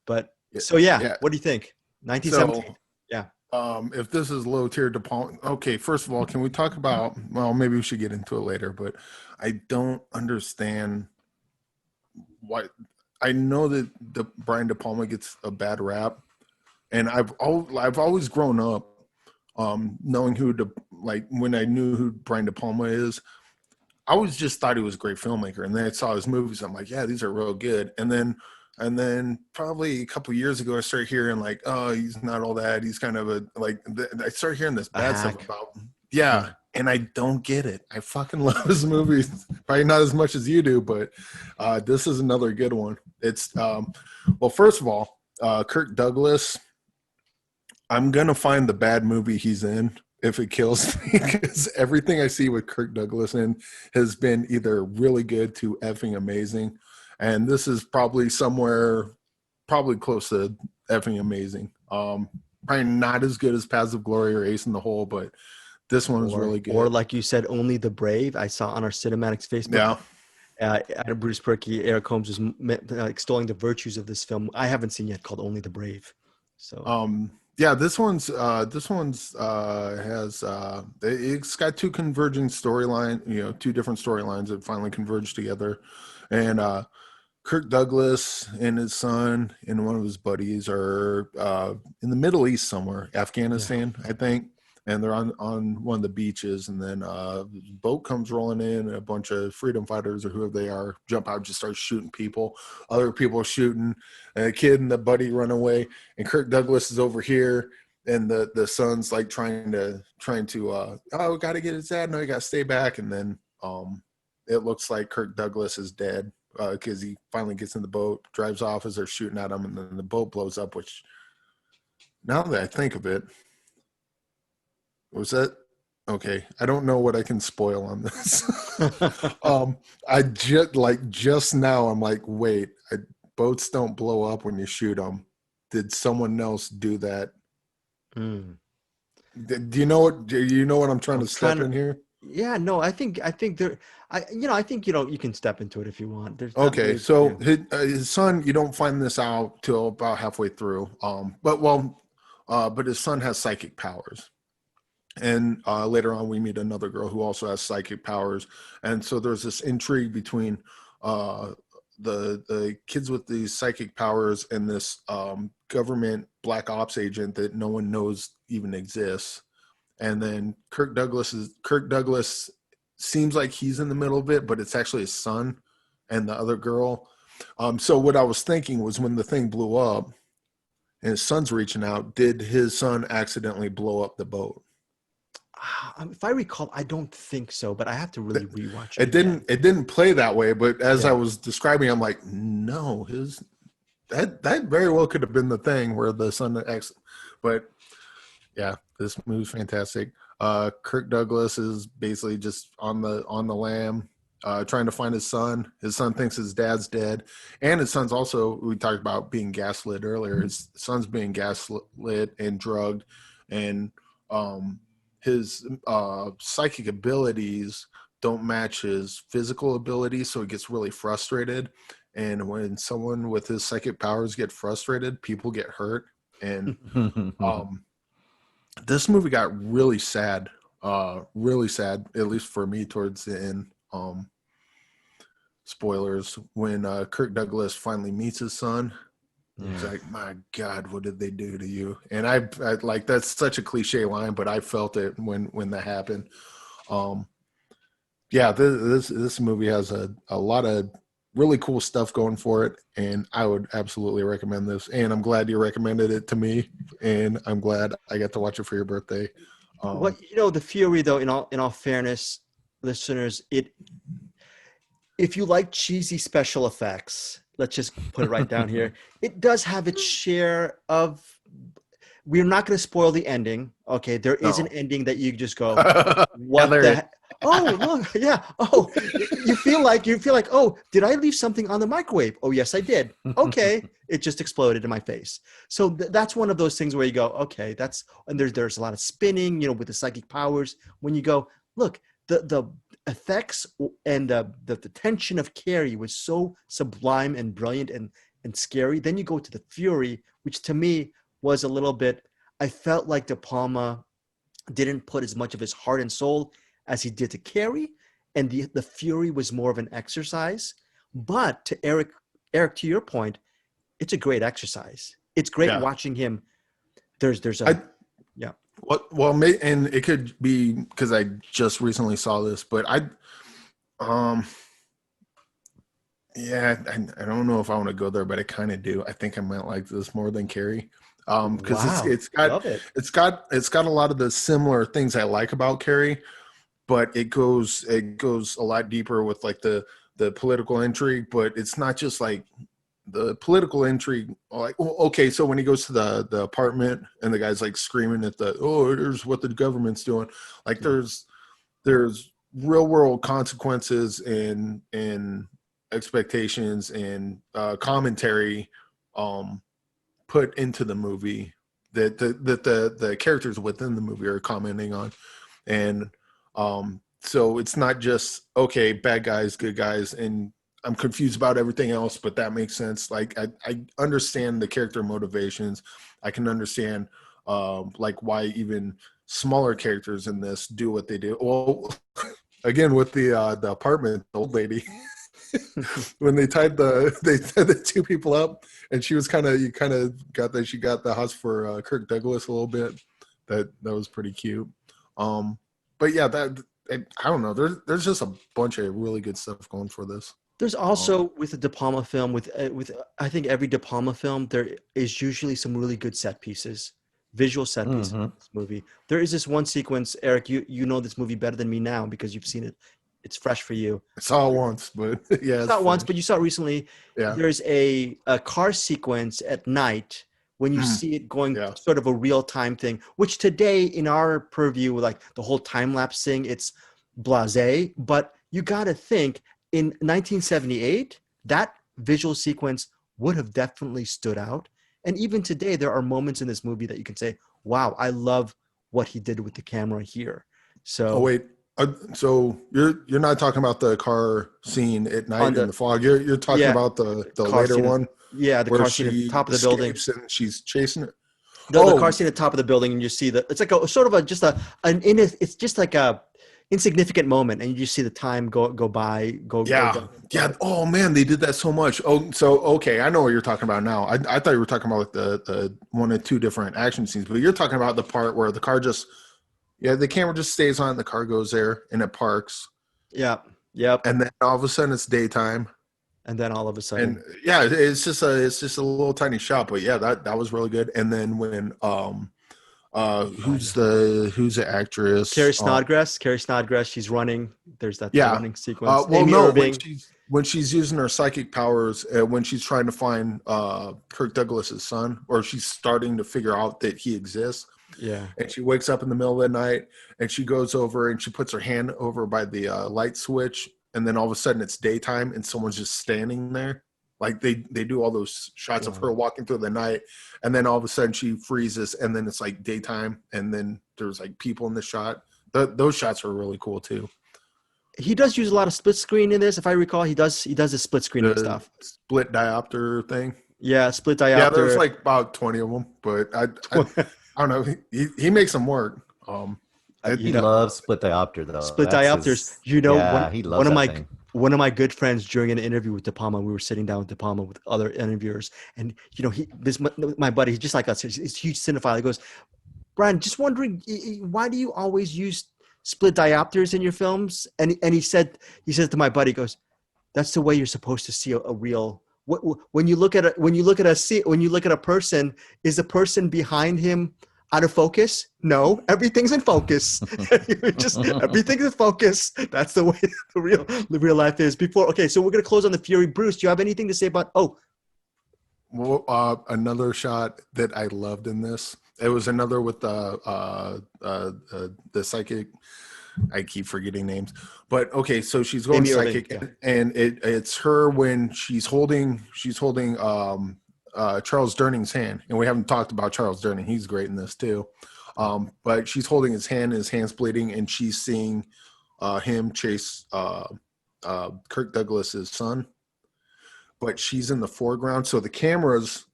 But so yeah. What do you think? 1917. So, yeah. If this is low tier De Palma, okay. First of all, can we talk about? Well, maybe we should get into it later. But I don't understand why. I know that Brian De Palma gets a bad rap, and I've always grown up knowing when I knew who Brian De Palma is. I always just thought he was a great filmmaker, and then I saw his movies. I'm like, yeah, these are real good. And then probably a couple of years ago, I started hearing like, oh, he's not all that. He's kind of I started hearing this bad stuff about him. Yeah, and I don't get it. I fucking love his movies. Probably not as much as you do, but this is another good one. It's well, first of all, Kirk Douglas. I'm gonna find the bad movie he's in if it kills me, because everything I see with Kirk Douglas in has been either really good to effing amazing. And this is probably close to effing amazing. Probably not as good as Paths of Glory or Ace in the Hole, but this one was really good. Or like you said, Only the Brave. I saw on our Cinematics Facebook. Yeah. Bruce Perky, Eric Holmes was extolling the virtues of this film. I haven't seen yet, called Only the Brave. So yeah, this one's it's got two converging storyline, two different storylines that finally converge together. And Kirk Douglas and his son and one of his buddies are in the Middle East somewhere, Afghanistan, I think. And they're on one of the beaches, and then a boat comes rolling in, and a bunch of freedom fighters or whoever they are jump out and just start shooting people. Other people are shooting, and a kid and the buddy run away, and Kirk Douglas is over here, and the son's like trying to oh, got to get his dad. No, you got to stay back. And then it looks like Kirk Douglas is dead because he finally gets in the boat, drives off as they're shooting at him, and then the boat blows up. Which, now that I think of it, was that okay? I don't know what I can spoil on this. I just now I'm like, wait, boats don't blow up when you shoot them. Did someone else do that? Mm. Do you know what I'm trying to step in here? Yeah, no, I think there, I think you can step into it if you want. There's not Okay, really, so his son, you don't find this out till about halfway through. But his son has psychic powers, and later on we meet another girl who also has psychic powers, and so there's this intrigue between the kids with these psychic powers and this government black ops agent that no one knows even exists. And then Kirk Douglas seems like he's in the middle of it, but it's actually his son and the other girl. So what I was thinking was, when the thing blew up and his son's reaching out, did his son accidentally blow up the boat? if I recall, I don't think so, but I have to really rewatch It again. didn't play that way, but as Yeah. I was describing, I'm like, no, that very well could have been the thing where the son but yeah, this movie's fantastic. Kirk Douglas is basically just on the lam, trying to find his son. His son thinks his dad's dead, and his son's also, we talked about being gaslit earlier. His son's being gaslit and drugged, and his psychic abilities don't match his physical abilities, so he gets really frustrated. And when someone with his psychic powers get frustrated, people get hurt. And this movie got really sad, at least for me, towards the end. Spoilers, when Kirk Douglas finally meets his son, he's like, my God, what did they do to you? And I like, that's such a cliche line, but I felt it when that happened. Yeah, this movie has a lot of really cool stuff going for it, and I would absolutely recommend this. And I'm glad you recommended it to me, and I'm glad I got to watch it for your birthday. The Fury, though, in all fairness, listeners, if you like cheesy special effects, let's just put it right down here. It does have its share of. We're not going to spoil the ending. Okay, there is an ending that you just go, what there the is. heck? Oh, look, yeah. Oh, you feel like, oh, did I leave something on the microwave? Oh, yes, I did. Okay, it just exploded in my face. So that's one of those things where you go, okay, and there's a lot of spinning, with the psychic powers. When you go, look, the effects and the tension of Carrie was so sublime and brilliant and scary. Then you go to the Fury, which to me was a little bit, I felt like De Palma didn't put as much of his heart and soul as he did to Carrie, and the Fury was more of an exercise. But to Eric, to your point, it's a great exercise. It's great watching him. There's yeah. Well, and it could be because I just recently saw this, but I don't know if I want to go there, but I kind of do. I think I might like this more than Carrie. Because Love it. it's got a lot of the similar things I like about Carrie, but it goes a lot deeper with like the political intrigue. But it's not just like the political intrigue. Like, okay, so when he goes to the apartment and the guy's like screaming at here's what the government's doing. Like there's real world consequences and expectations and commentary put into the movie that the characters within the movie are commenting on. And so it's not just, okay, bad guys, good guys, and I'm confused about everything else, but that makes sense. Like I understand the character motivations. I can understand like why even smaller characters in this do what they do. Well, again, with the apartment, the old lady, when they tied the two people up, and she was you got that she got the house for Kirk Douglas a little bit. That was pretty cute. But yeah, I don't know. There's just a bunch of really good stuff going for this. There's also with the De Palma film, with I think every De Palma film, there is usually some really good set pieces visual set pieces in Mhm. this movie. There is this one sequence, Eric, you know this movie better than me now because you've seen it. It's fresh for you. I saw it once, but You yeah, it's saw it once, fresh. but you saw it recently. Yeah. There's a car sequence at night when you Mhm. see it going Yeah. sort of a real time thing, which today in our purview, like the whole time lapse thing, it's blasé. But you got to think in 1978, that visual sequence would have definitely stood out. And even today, there are moments in this movie that you can say, wow, I love what he did with the camera here. Oh So wait. So you're not talking about the car scene at on night in the, the fog. You're talking yeah, about the car later scene, one yeah, the where car scene at the she top of the building. escapes and she's chasing it. The car Oh scene at the top of the building, and you see that it's like a sort of a just a it's just like a insignificant moment, and you just see the time go by, go yeah, by. yeah. Oh man, they did that so much. Oh, so okay, I know what you're talking about now. I thought you were talking about like the one or two different action scenes, but you're talking about the part where the car just the camera just stays on, the car goes there and it parks, Yeah, yep. and then all of a sudden it's daytime. And then all of a And sudden, yeah, it's just a little tiny shot, but yeah, that was really good. And then when who's the actress? Carrie Snodgrass, she's running. There's that the Yeah. running sequence. Well, Amy no, Irving. when she's using her psychic powers, when she's trying to find Kirk Douglas's son, or she's starting to figure out that he exists, Yeah, and she wakes up in the middle of the night, and she goes over and she puts her hand over by the light switch, and then all of a sudden it's daytime, and someone's just standing there. Like they do all those shots of wow. her walking through the night, and then all of a sudden she freezes, and then it's like daytime, and then there's like people in the shot. Those shots are really cool too. He does use a lot of split screen in this, if I recall. He does the split screening The stuff. split diopter thing. Yeah, split Yeah, there's diopter. like about 20 of them, but I don't know. He makes them work. You He know, loves split diopter though. split That's diopters. his. You know, Yeah, he loves that thing. one of my good friends during an interview with De Palma, we were sitting down with De Palma with other interviewers, and my buddy, he's just like us. He's a huge cinephile. He goes, Brian, just wondering, why do you always use split diopters in your films? And he says to my buddy, he goes, that's the way you're supposed to see a real. When you look at a person, is the person behind him out of focus? No, everything's in focus. Just everything's in focus. That's the way the real life is. Okay, so we're gonna close on the Fury. Bruce, do you have anything to say about? Oh, well, another shot that I loved in this. It was another with the psychic. I keep forgetting names, but okay. So she's going Amy Irving, psychic, yeah. and it's her when she's holding Charles Durning's hand, and we haven't talked about Charles Durning. He's great in this too. But she's holding his hand, and his hand's bleeding, and she's seeing him chase Kirk Douglas's son. But she's in the foreground, so the camera's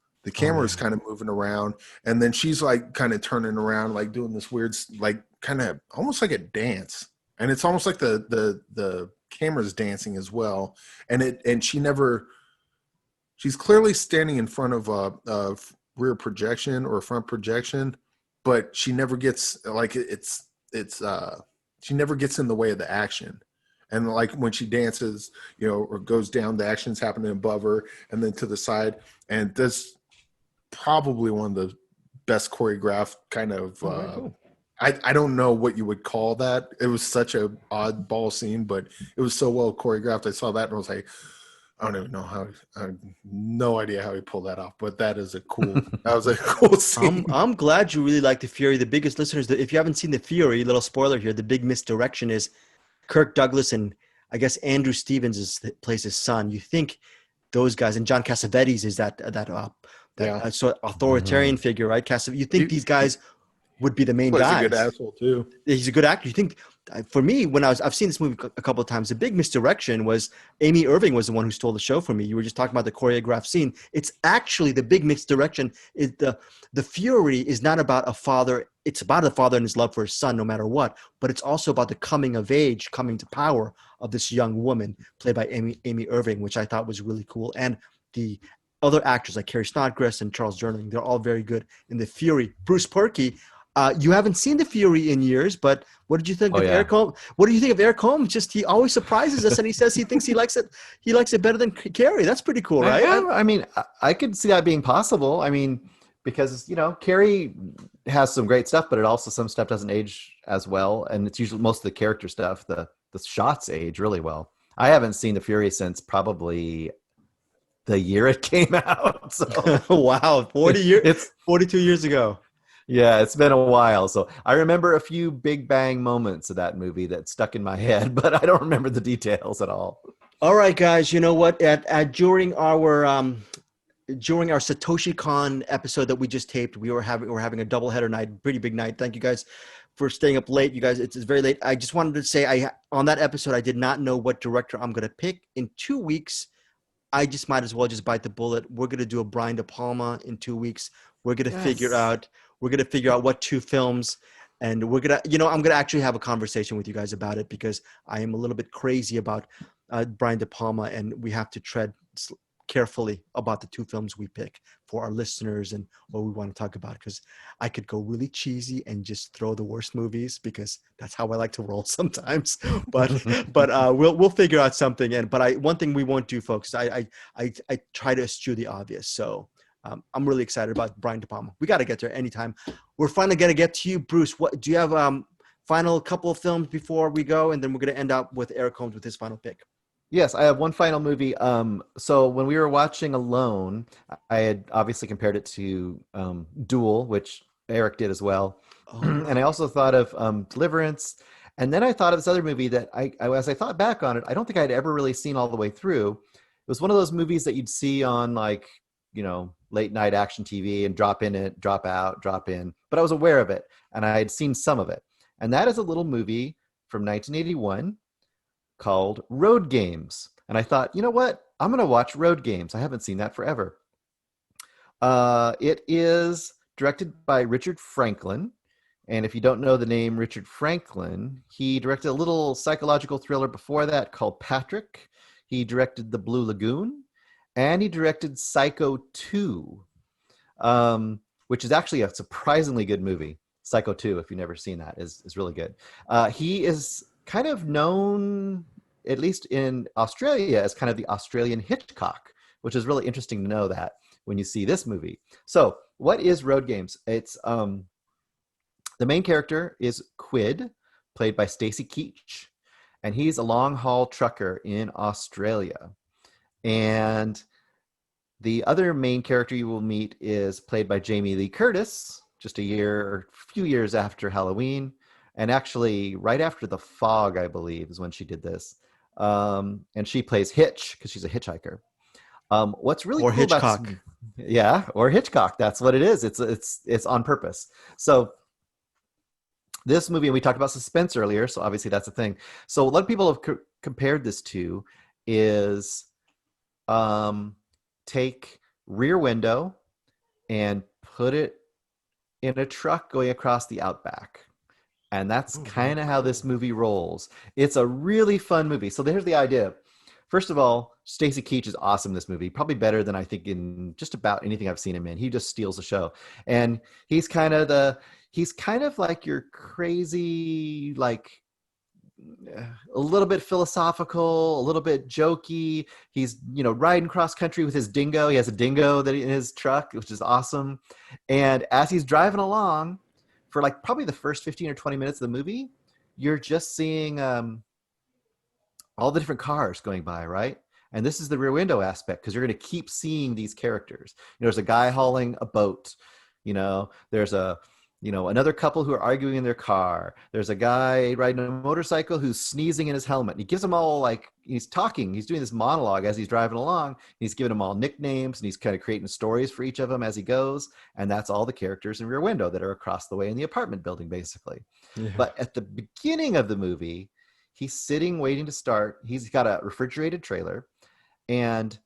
kind of moving around, and then she's like kind of turning around, like doing this weird, like kind of almost like a dance, and it's almost like the camera's dancing as well, and she's clearly standing in front of a rear projection or front projection, but she never gets like she never gets in the way of the action. And like when she dances, or goes down, the action's happening above her and then to the side. And that's probably one of the best choreographed kind of, cool. I don't know what you would call that. It was such a oddball scene, but it was so well choreographed. I saw that and I was like, I don't even know I have no idea how he pulled that off, but that was a cool scene. I'm glad you really like the Fury. The biggest listeners, if you haven't seen the Fury, little spoiler here, the big misdirection is Kirk Douglas and I guess Andrew Stevens plays his son. You think those guys, and John Cassavetes is that sort of authoritarian figure, right? You think these guys would be the main Plays guys. a good asshole too. He's a good actor. You think, for me, I've seen this movie a couple of times, the big misdirection was Amy Irving was the one who stole the show for me. You were just talking about the choreographed scene. It's actually the big misdirection is the Fury is not about a father. It's about a father and his love for his son, no matter what. But it's also about the coming of age, coming to power of this young woman played by Amy Irving, which I thought was really cool. And the other actors like Carrie Snodgrass and Charles Durning, they're all very good in the Fury. Bruce Perky. You haven't seen the Fury in years, but what did you think of Eric Holmes? What do you think of Eric Holmes? Just he always surprises us, and he says he thinks he likes it. He likes it better than Carrie. That's pretty cool, right? I mean, I could see that being possible. I mean, because Carrie has some great stuff, but it also some stuff doesn't age as well, and it's usually most of the character stuff. The shots age really well. I haven't seen The Fury since probably the year it came out. So Wow, 40 years, it's 42 years ago. yeah, it's been a while. So I remember a few big bang moments of that movie that stuck in my head, but I don't remember the details at all. All right, guys. You know what? During our Satoshi Kon episode that we just taped, we're having a doubleheader night, pretty big night. Thank you guys for staying up late. You guys, it's very late. I just wanted to say, on that episode, I did not know what director I'm going to pick. In 2 weeks, I just might as well just bite the bullet. We're going to do a Brian De Palma in 2 weeks. We're going to figure out what two films, and I'm going to actually have a conversation with you guys about it, because I am a little bit crazy about Brian De Palma, and we have to tread carefully about the two films we pick for our listeners and what we want to talk about, because I could go really cheesy and just throw the worst movies, because that's how I like to roll sometimes. But we'll figure out something. One thing we won't do, folks, I try to eschew the obvious. So I'm really excited about Brian De Palma. We got to get there anytime. We're finally going to get to you, Bruce. What do you have? Final couple of films before we go, and then we're going to end up with Eric Holmes with his final pick. Yes, I have one final movie. So when we were watching Alone, I had obviously compared it to Duel, which Eric did as well. Oh, And I also thought of Deliverance. And then I thought of this other movie that as I thought back on it, I don't think I'd ever really seen all the way through. It was one of those movies that you'd see on late night action TV and drop in it, drop out, drop in. But I was aware of it, and I had seen some of it. And that is a little movie from 1981 called Road Games. And I thought, you know what? I'm going to watch Road Games. I haven't seen that forever. It is directed by Richard Franklin. And if you don't know the name Richard Franklin, he directed a little psychological thriller before that called Patrick. He directed The Blue Lagoon, and he directed Psycho 2, which is actually a surprisingly good movie. Psycho 2, if you've never seen that, is really good. He is kind of known, at least in Australia, as kind of the Australian Hitchcock, which is really interesting to know that when you see this movie. So what is Road Games? It's the main character is Quid, played by Stacy Keach, and he's a long-haul trucker in Australia. And the other main character you will meet is played by Jamie Lee Curtis, just a few years after Halloween. And actually, right after The Fog, I believe, is when she did this. And she plays Hitch because she's a hitchhiker. What's really cool Hitchcock. or Hitchcock. That's what it is. It's on purpose. So this movie, and we talked about suspense earlier, so obviously that's a thing. So a lot of people have compared this to is take Rear Window and put it in a truck going across the outback. And that's kind of how this movie rolls. It's a really fun movie. So here's the idea. First of all, Stacy Keach is awesome in this movie, probably better than I think in just about anything I've seen him in. He just steals the show. And he's kind of like your crazy, like a little bit philosophical, a little bit jokey. He's, riding cross country with his dingo. He has a dingo in his truck, which is awesome. And as he's driving along, for like probably the first 15 or 20 minutes of the movie, you're just seeing all the different cars going by, right? And this is the Rear Window aspect, because you're going to keep seeing these characters. There's a guy hauling a boat. There's another couple who are arguing in their car. There's a guy riding a motorcycle who's sneezing in his helmet. He gives them all, he's talking. He's doing this monologue as he's driving along. He's giving them all nicknames, and he's kind of creating stories for each of them as he goes. And that's all the characters in Rear Window that are across the way in the apartment building, basically. Yeah. But at the beginning of the movie, he's sitting waiting to start. He's got a refrigerated trailer. And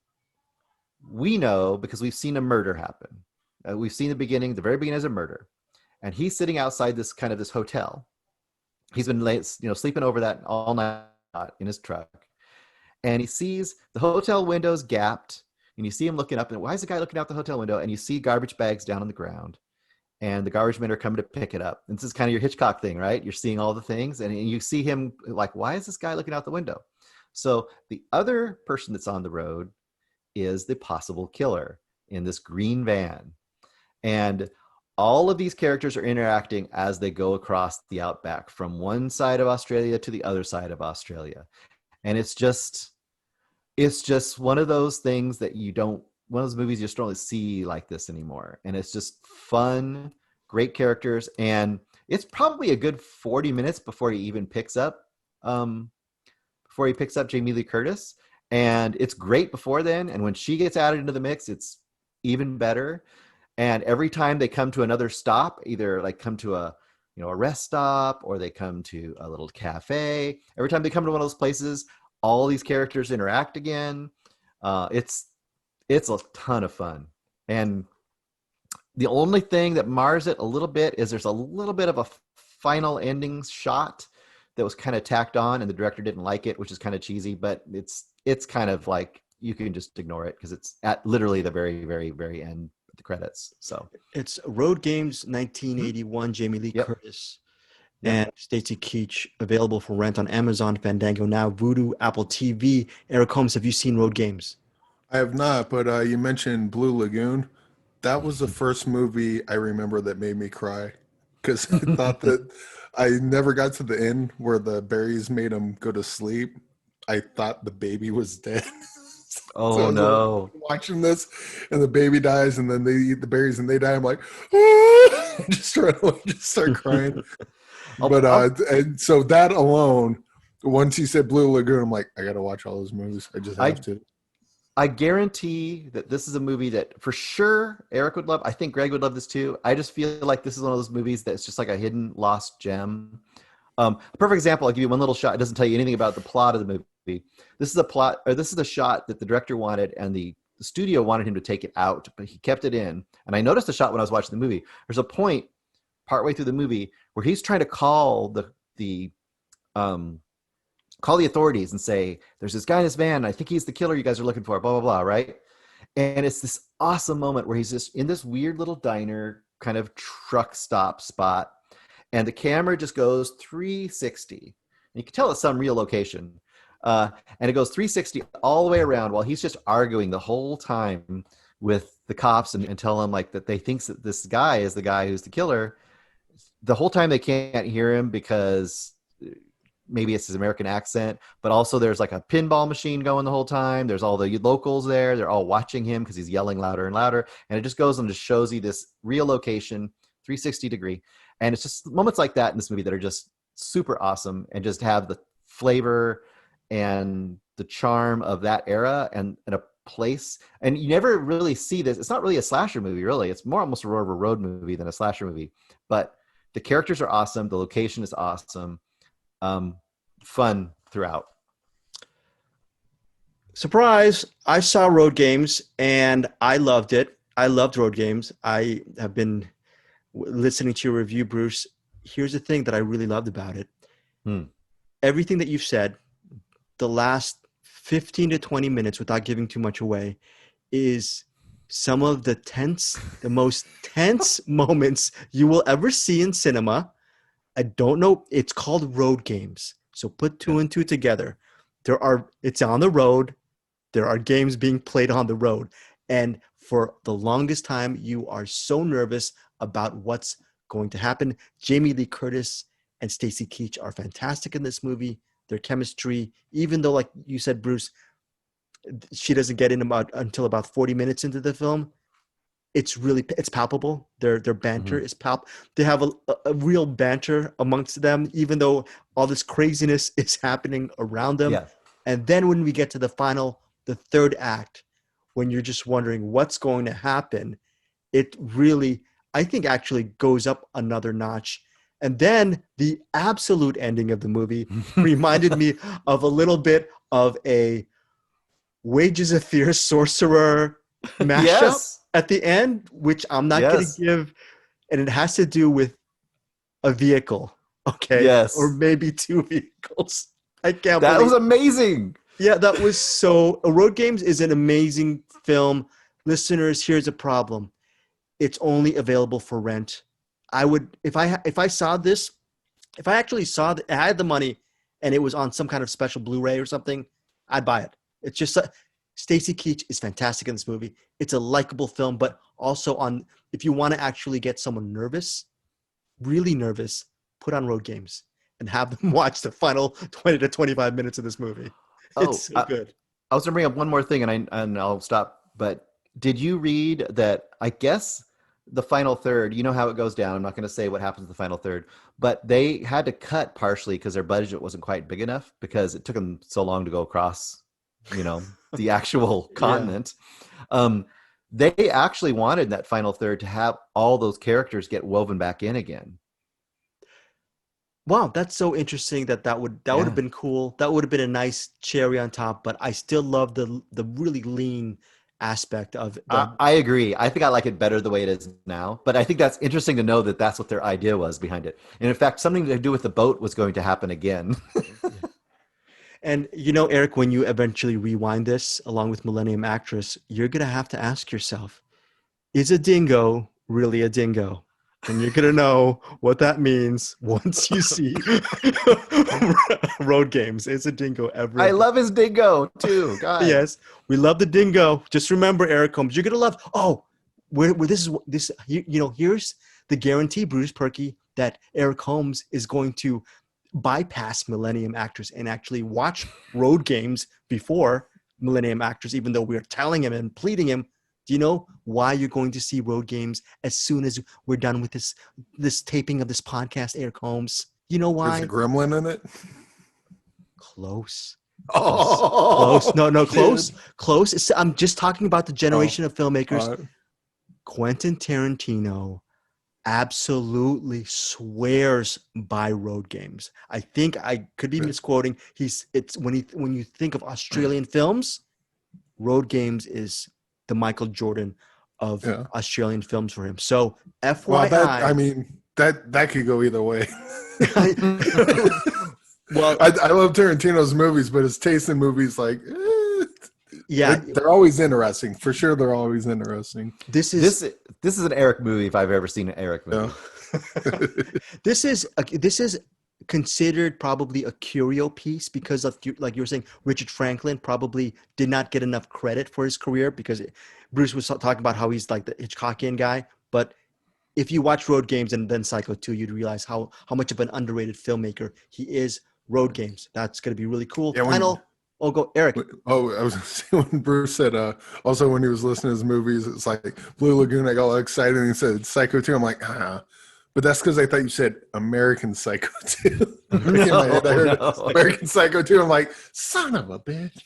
we know, because we've seen a murder happen. We've seen the very beginning as a murder. And he's sitting outside this hotel. He's been sleeping over that all night in his truck. And he sees the hotel windows gapped. And you see him looking up. And why is the guy looking out the hotel window? And you see garbage bags down on the ground. And the garbage men are coming to pick it up. And this is kind of your Hitchcock thing, right? You're seeing all the things. And you see him like, why is this guy looking out the window? So the other person that's on the road is the possible killer in this green van. And all of these characters are interacting as they go across the outback from one side of Australia to the other side of Australia. And it's just one of those things that one of those movies you just don't really see like this anymore. And it's just fun, great characters. And it's probably a good 40 minutes before he even picks up Jamie Lee Curtis. And it's great before then. And when she gets added into the mix, it's even better. And every time they come to another stop, either like come to a rest stop, or they come to a little cafe, every time they come to one of those places, all these characters interact again. It's a ton of fun. And the only thing that mars it a little bit is there's a little bit of a final ending shot that was kind of tacked on, and the director didn't like it, which is kind of cheesy, but it's kind of like you can just ignore it because it's at literally the very, very, very end of the credits. So it's Road Games 1981, Jamie Lee Curtis and Stacy Keach, available for rent on Amazon, Fandango Now, Vudu, Apple TV. Eric Holmes, have you seen Road Games? I have not, but you mentioned Blue Lagoon. That was the first movie I remember that made me cry, because I thought that I never got to the end where the berries made him go to sleep. I thought the baby was dead. Oh, So no. watching this, and the baby dies, and then they eat the berries and they die. I'm like, ah! just start crying. And so that alone, once you said Blue Lagoon, I'm like, I got to watch all those movies. I just have to. I guarantee that this is a movie that for sure Eric would love. I think Greg would love this too. I just feel like this is one of those movies that's just like a hidden lost gem. A perfect example, I'll give you one little shot. It doesn't tell you anything about the plot of the movie. This is the shot that the director wanted, and the studio wanted him to take it out, but he kept it in. And I noticed the shot when I was watching the movie. There's a point partway through the movie where he's trying to call the authorities and say, there's this guy in this van, I think he's the killer you guys are looking for, blah, blah, blah, right? And it's this awesome moment where he's just in this weird little diner kind of truck stop spot, and the camera just goes 360. And you can tell it's some real location. And it goes 360 all the way around while he's just arguing the whole time with the cops and tell them like that they think that this guy is the guy who's the killer. The whole time they can't hear him because maybe it's his American accent, but also there's like a pinball machine going the whole time. There's all the locals there. They're all watching him because he's yelling louder and louder. And it just goes and just shows you this real location, 360 degree. And it's just moments like that in this movie that are just super awesome and just have the flavor and the charm of that era and a place. And you never really see this. It's not really a slasher movie, really. It's more almost a road movie than a slasher movie. But the characters are awesome. The location is awesome. Fun throughout. Surprise! I saw Road Games and I loved it. I loved Road Games. I have been listening to your review, Bruce. Here's the thing that I really loved about it. Everything that you've said, the last 15 to 20 minutes, without giving too much away, is some of the most tense moments you will ever see in cinema. I don't know. It's called Road Games. So put two and two together. It's on the road. There are games being played on the road. And for the longest time, you are so nervous about what's going to happen. Jamie Lee Curtis and Stacy Keach are fantastic in this movie. Their chemistry, even though, like you said, Bruce, she doesn't get in until about 40 minutes into the film. It's palpable. Their banter is palpable. They have a real banter amongst them, even though all this craziness is happening around them. Yeah. And then when we get to the third act, when you're just wondering what's going to happen, it really, I think, actually goes up another notch. And then the absolute ending of the movie reminded me of a little bit of a Wages of Fear sorcerer mashup at the end, which I'm not going to give. And it has to do with a vehicle. Okay. Yes. Or maybe two vehicles. I can't That was amazing. Yeah, that was so. Road Games is an amazing film. Listeners, here's a problem. It's only available for rent. I would, if I actually saw that I had the money and it was on some kind of special Blu-ray or something, I'd buy it. It's just Stacy Keach is fantastic in this movie. It's a likable film, but Also, if you want to actually get someone nervous, really nervous, put on Road Games and have them watch the final 20 to 25 minutes of this movie. It's Oh, so good. I was gonna bring up one more thing, and I'll stop. But did you read that? I guess the final third. You know how it goes down. I'm not going to say what happens in the final third, but they had to cut partially because their budget wasn't quite big enough because it took them so long to go across, the actual Yeah. continent. They actually wanted that final third to have all those characters get woven back in again. Wow, that's so interesting that would have Yeah. been cool. That would have been a nice cherry on top, but I still love the really lean aspect of I agree. I think I like it better the way it is now, but I think that's interesting to know that that's what their idea was behind it. And in fact, something to do with the boat was going to happen again. And Eric, when you eventually rewind this along with Millennium Actress, you're gonna have to ask yourself, is a dingo really a dingo? And you're gonna know what that means once you see Road Games. Is a dingo ever? I love his dingo too. God. Yes, we love the dingo. Just remember, Eric Holmes, you're gonna love. Oh, where this? Here's the guarantee, Bruce Perky, that Eric Holmes is going to bypass Millennium Actress and actually watch Road Games before Millennium Actress, even though we're telling him and pleading him. Do you know why you're going to see Road Games as soon as we're done with this taping of this podcast, Eric Holmes? You know why? There's a gremlin in it. Close. Oh, Close. No, close. Close. I'm just talking about the generation of filmmakers. Quentin Tarantino absolutely swears by Road Games. I think I could be misquoting. It's when you think of Australian films, Road Games is the Michael Jordan of Australian films for him. So FYI, that could go either way. Well, I love Tarantino's movies, but his taste in movies, they're always interesting. For sure, they're always interesting. This is an Eric movie if I've ever seen an Eric movie. Yeah. This is considered probably a curio piece because of, like you were saying, Richard Franklin probably did not get enough credit for his career because Bruce was talking about how he's like the Hitchcockian guy. But if you watch Road Games and then Psycho 2, you'd realize how much of an underrated filmmaker he is. Road Games. That's going to be really cool. Yeah, go Eric. Oh, I was going to say when Bruce said, also when he was listening to his movies, it's like Blue Lagoon, I got all excited and he said Psycho 2. I'm like, but that's because I thought you said American Psycho 2. I heard American Psycho 2. I'm like, son of a bitch.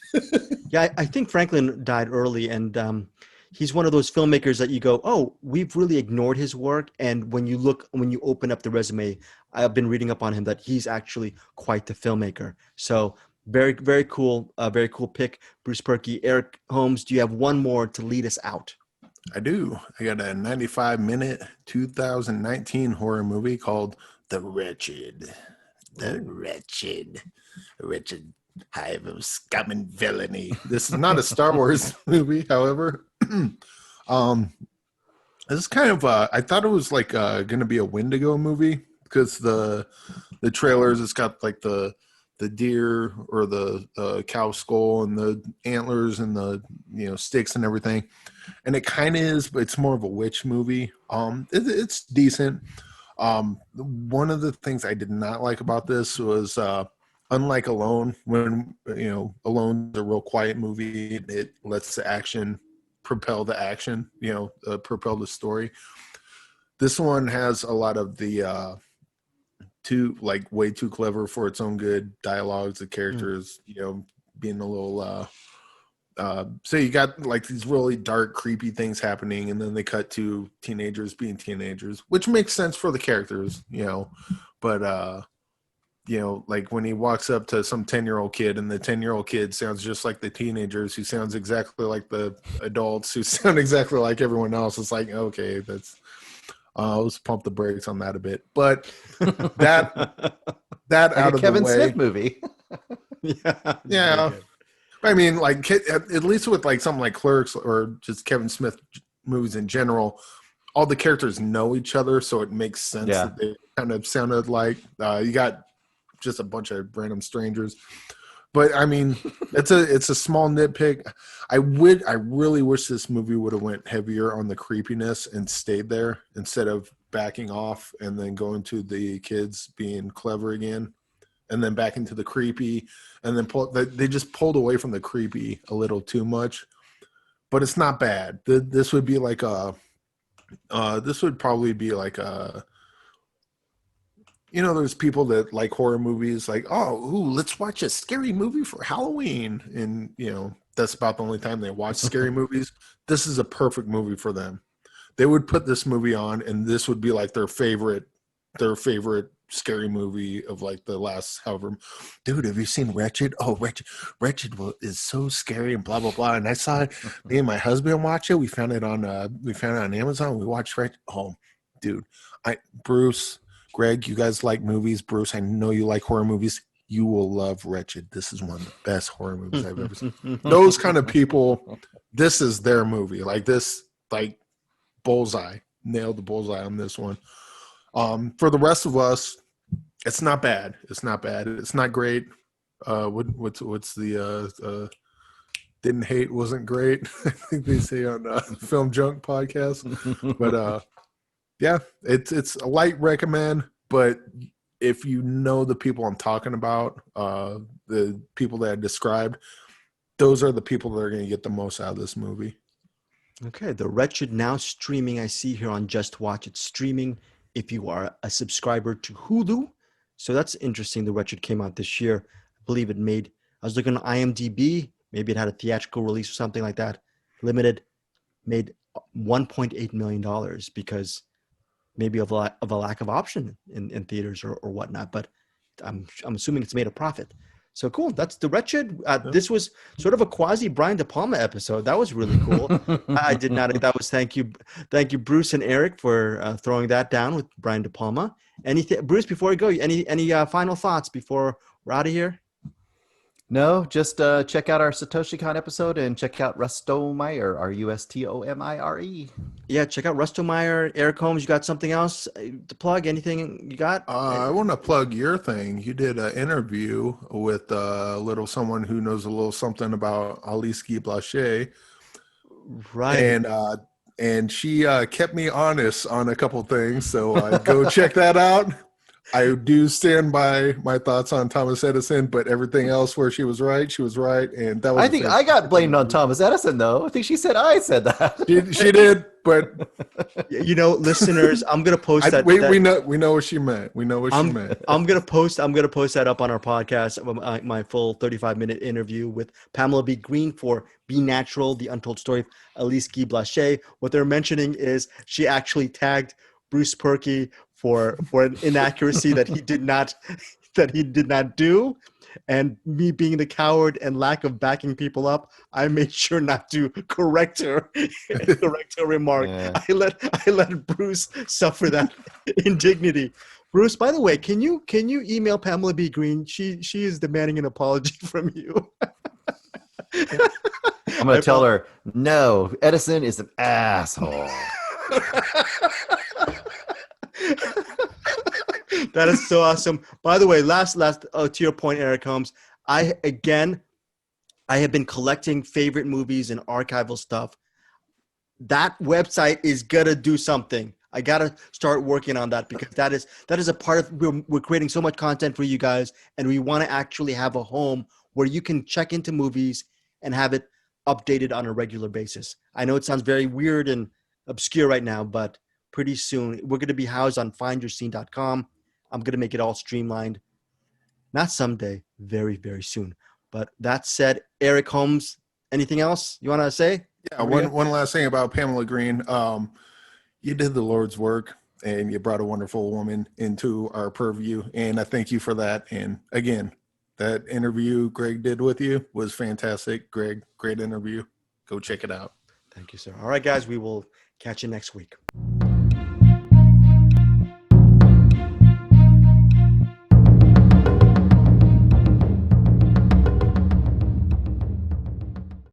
Yeah, I think Franklin died early, and he's one of those filmmakers that you go, oh, we've really ignored his work. And when you open up the resume, I've been reading up on him that he's actually quite the filmmaker. So very, very cool pick, Bruce Perky. Eric Holmes, do you have one more to lead us out? I do. I got a 95-minute 2019 horror movie called The Wretched. The Wretched. A wretched hive of scum and villainy. This is not a Star Wars movie, however. This is kind of I thought it was like going to be a Wendigo movie because the trailers, it's got like the deer or the cow skull and the antlers and the sticks and everything, and it kind of is, but it's more of a witch movie. It's decent. One of the things I did not like about this was unlike Alone, when Alone's a real quiet movie, it lets the action propel the action, propel the story. This one has a lot of the way too clever for its own good dialogues, the characters, being a little so you got like these really dark, creepy things happening, and then they cut to teenagers being teenagers, which makes sense for the characters, but like when he walks up to some 10-year-old kid and the 10-year-old kid sounds just like the teenagers who sounds exactly like the adults who sound exactly like everyone else. It's like, okay, that's let's pump the brakes on that a bit. But that like out of Kevin the way, Smith movie. yeah. I mean, like at least with like something like Clerks or just Kevin Smith movies in general, all the characters know each other, so it makes sense that they kind of sounded like you got just a bunch of random strangers. But I mean, it's a small nitpick. I really wish this movie would have went heavier on the creepiness and stayed there instead of backing off and then going to the kids being clever again, and then back into the creepy, and then they just pulled away from the creepy a little too much. But it's not bad. This would be like this would probably be like a, there's people that like horror movies, like, oh, let's watch a scary movie for Halloween. And, that's about the only time they watch scary movies. This is a perfect movie for them. They would put this movie on, and this would be like their favorite scary movie of like the last however. Dude, have you seen Wretched? Oh, Wretched is so scary and blah blah blah. And I saw it. Me and my husband watch it. We found it on Amazon. We watched Wretched. Oh, dude, Bruce, Greg, you guys like movies. Bruce, I know you like horror movies. You will love Wretched. This is one of the best horror movies I've ever seen. Those kind of people, this is their movie. Like this, like bullseye. Nailed the bullseye on this one. For the rest of us, it's not bad. It's not bad. It's not great. What's the didn't hate wasn't great. I think they say on Film Junk podcast. But yeah, it's a light recommend. But if you know the people I'm talking about, the people that I described, those are the people that are going to get the most out of this movie. Okay, The Wretched now streaming. I see here on Just Watch. It's streaming if you are a subscriber to Hulu. So that's interesting. The Wretched came out this year. I believe it made, I was looking at IMDb, maybe it had a theatrical release or something like that. Limited, made $1.8 million because maybe of a lack of option in theaters or whatnot. But I'm assuming it's made a profit. So cool. That's The Wretched. This was sort of a quasi Brian De Palma episode. That was really cool. I did not. That was thank you, Bruce and Eric, for throwing that down with Brian De Palma. Anything, Bruce? Before we go, any final thoughts before we're out of here? No, just check out our SatoshiCon episode and check out Rusto Meyer, Rustomire. Yeah, check out Rusto Meyer. Eric Holmes, you got something else to plug? Anything you got? I want to plug your thing. You did an interview with someone who knows a little something about Alice Guy Blaché. Right. And she kept me honest on a couple things. So go check that out. I do stand by my thoughts on Thomas Edison, but everything else where she was right, and that was. I think I got blamed on Thomas Edison, though. I think she said I said that. She did, but listeners, I'm gonna post that. We know what she meant. We know what she meant. I'm gonna post that up on our podcast. My full 35-minute interview with Pamela B. Green for Be Natural: The Untold Story of Alice Guy Blaché. What they're mentioning is she actually tagged Bruce Perky for an inaccuracy that he did not do, and me being the coward and lack of backing people up, I made sure not to correct her remark. Yeah. I let Bruce suffer that indignity. Bruce, by the way, can you email Pamela B. Green? She is demanding an apology from you. I'm going to tell her, no, Edison is an asshole. That is so awesome. By the way, last to your point, Eric Holmes, I have been collecting favorite movies and archival stuff. That website is gonna do something. I gotta start working on that because that is a part of we're creating so much content for you guys, and we want to actually have a home where you can check into movies and have it updated on a regular basis. I know it sounds very weird and obscure right now, but pretty soon we're going to be housed on findyourscene.com. I'm going to make it all streamlined. Not someday, very, very soon. But that said, Eric Holmes, anything else you want to say? Yeah, one last thing about Pamela Green. You did the Lord's work, and you brought a wonderful woman into our purview, and I thank you for that. And again, that interview Greg did with you was fantastic. Greg, great interview. Go check it out. Thank you, sir. All right, guys, we will catch you next week.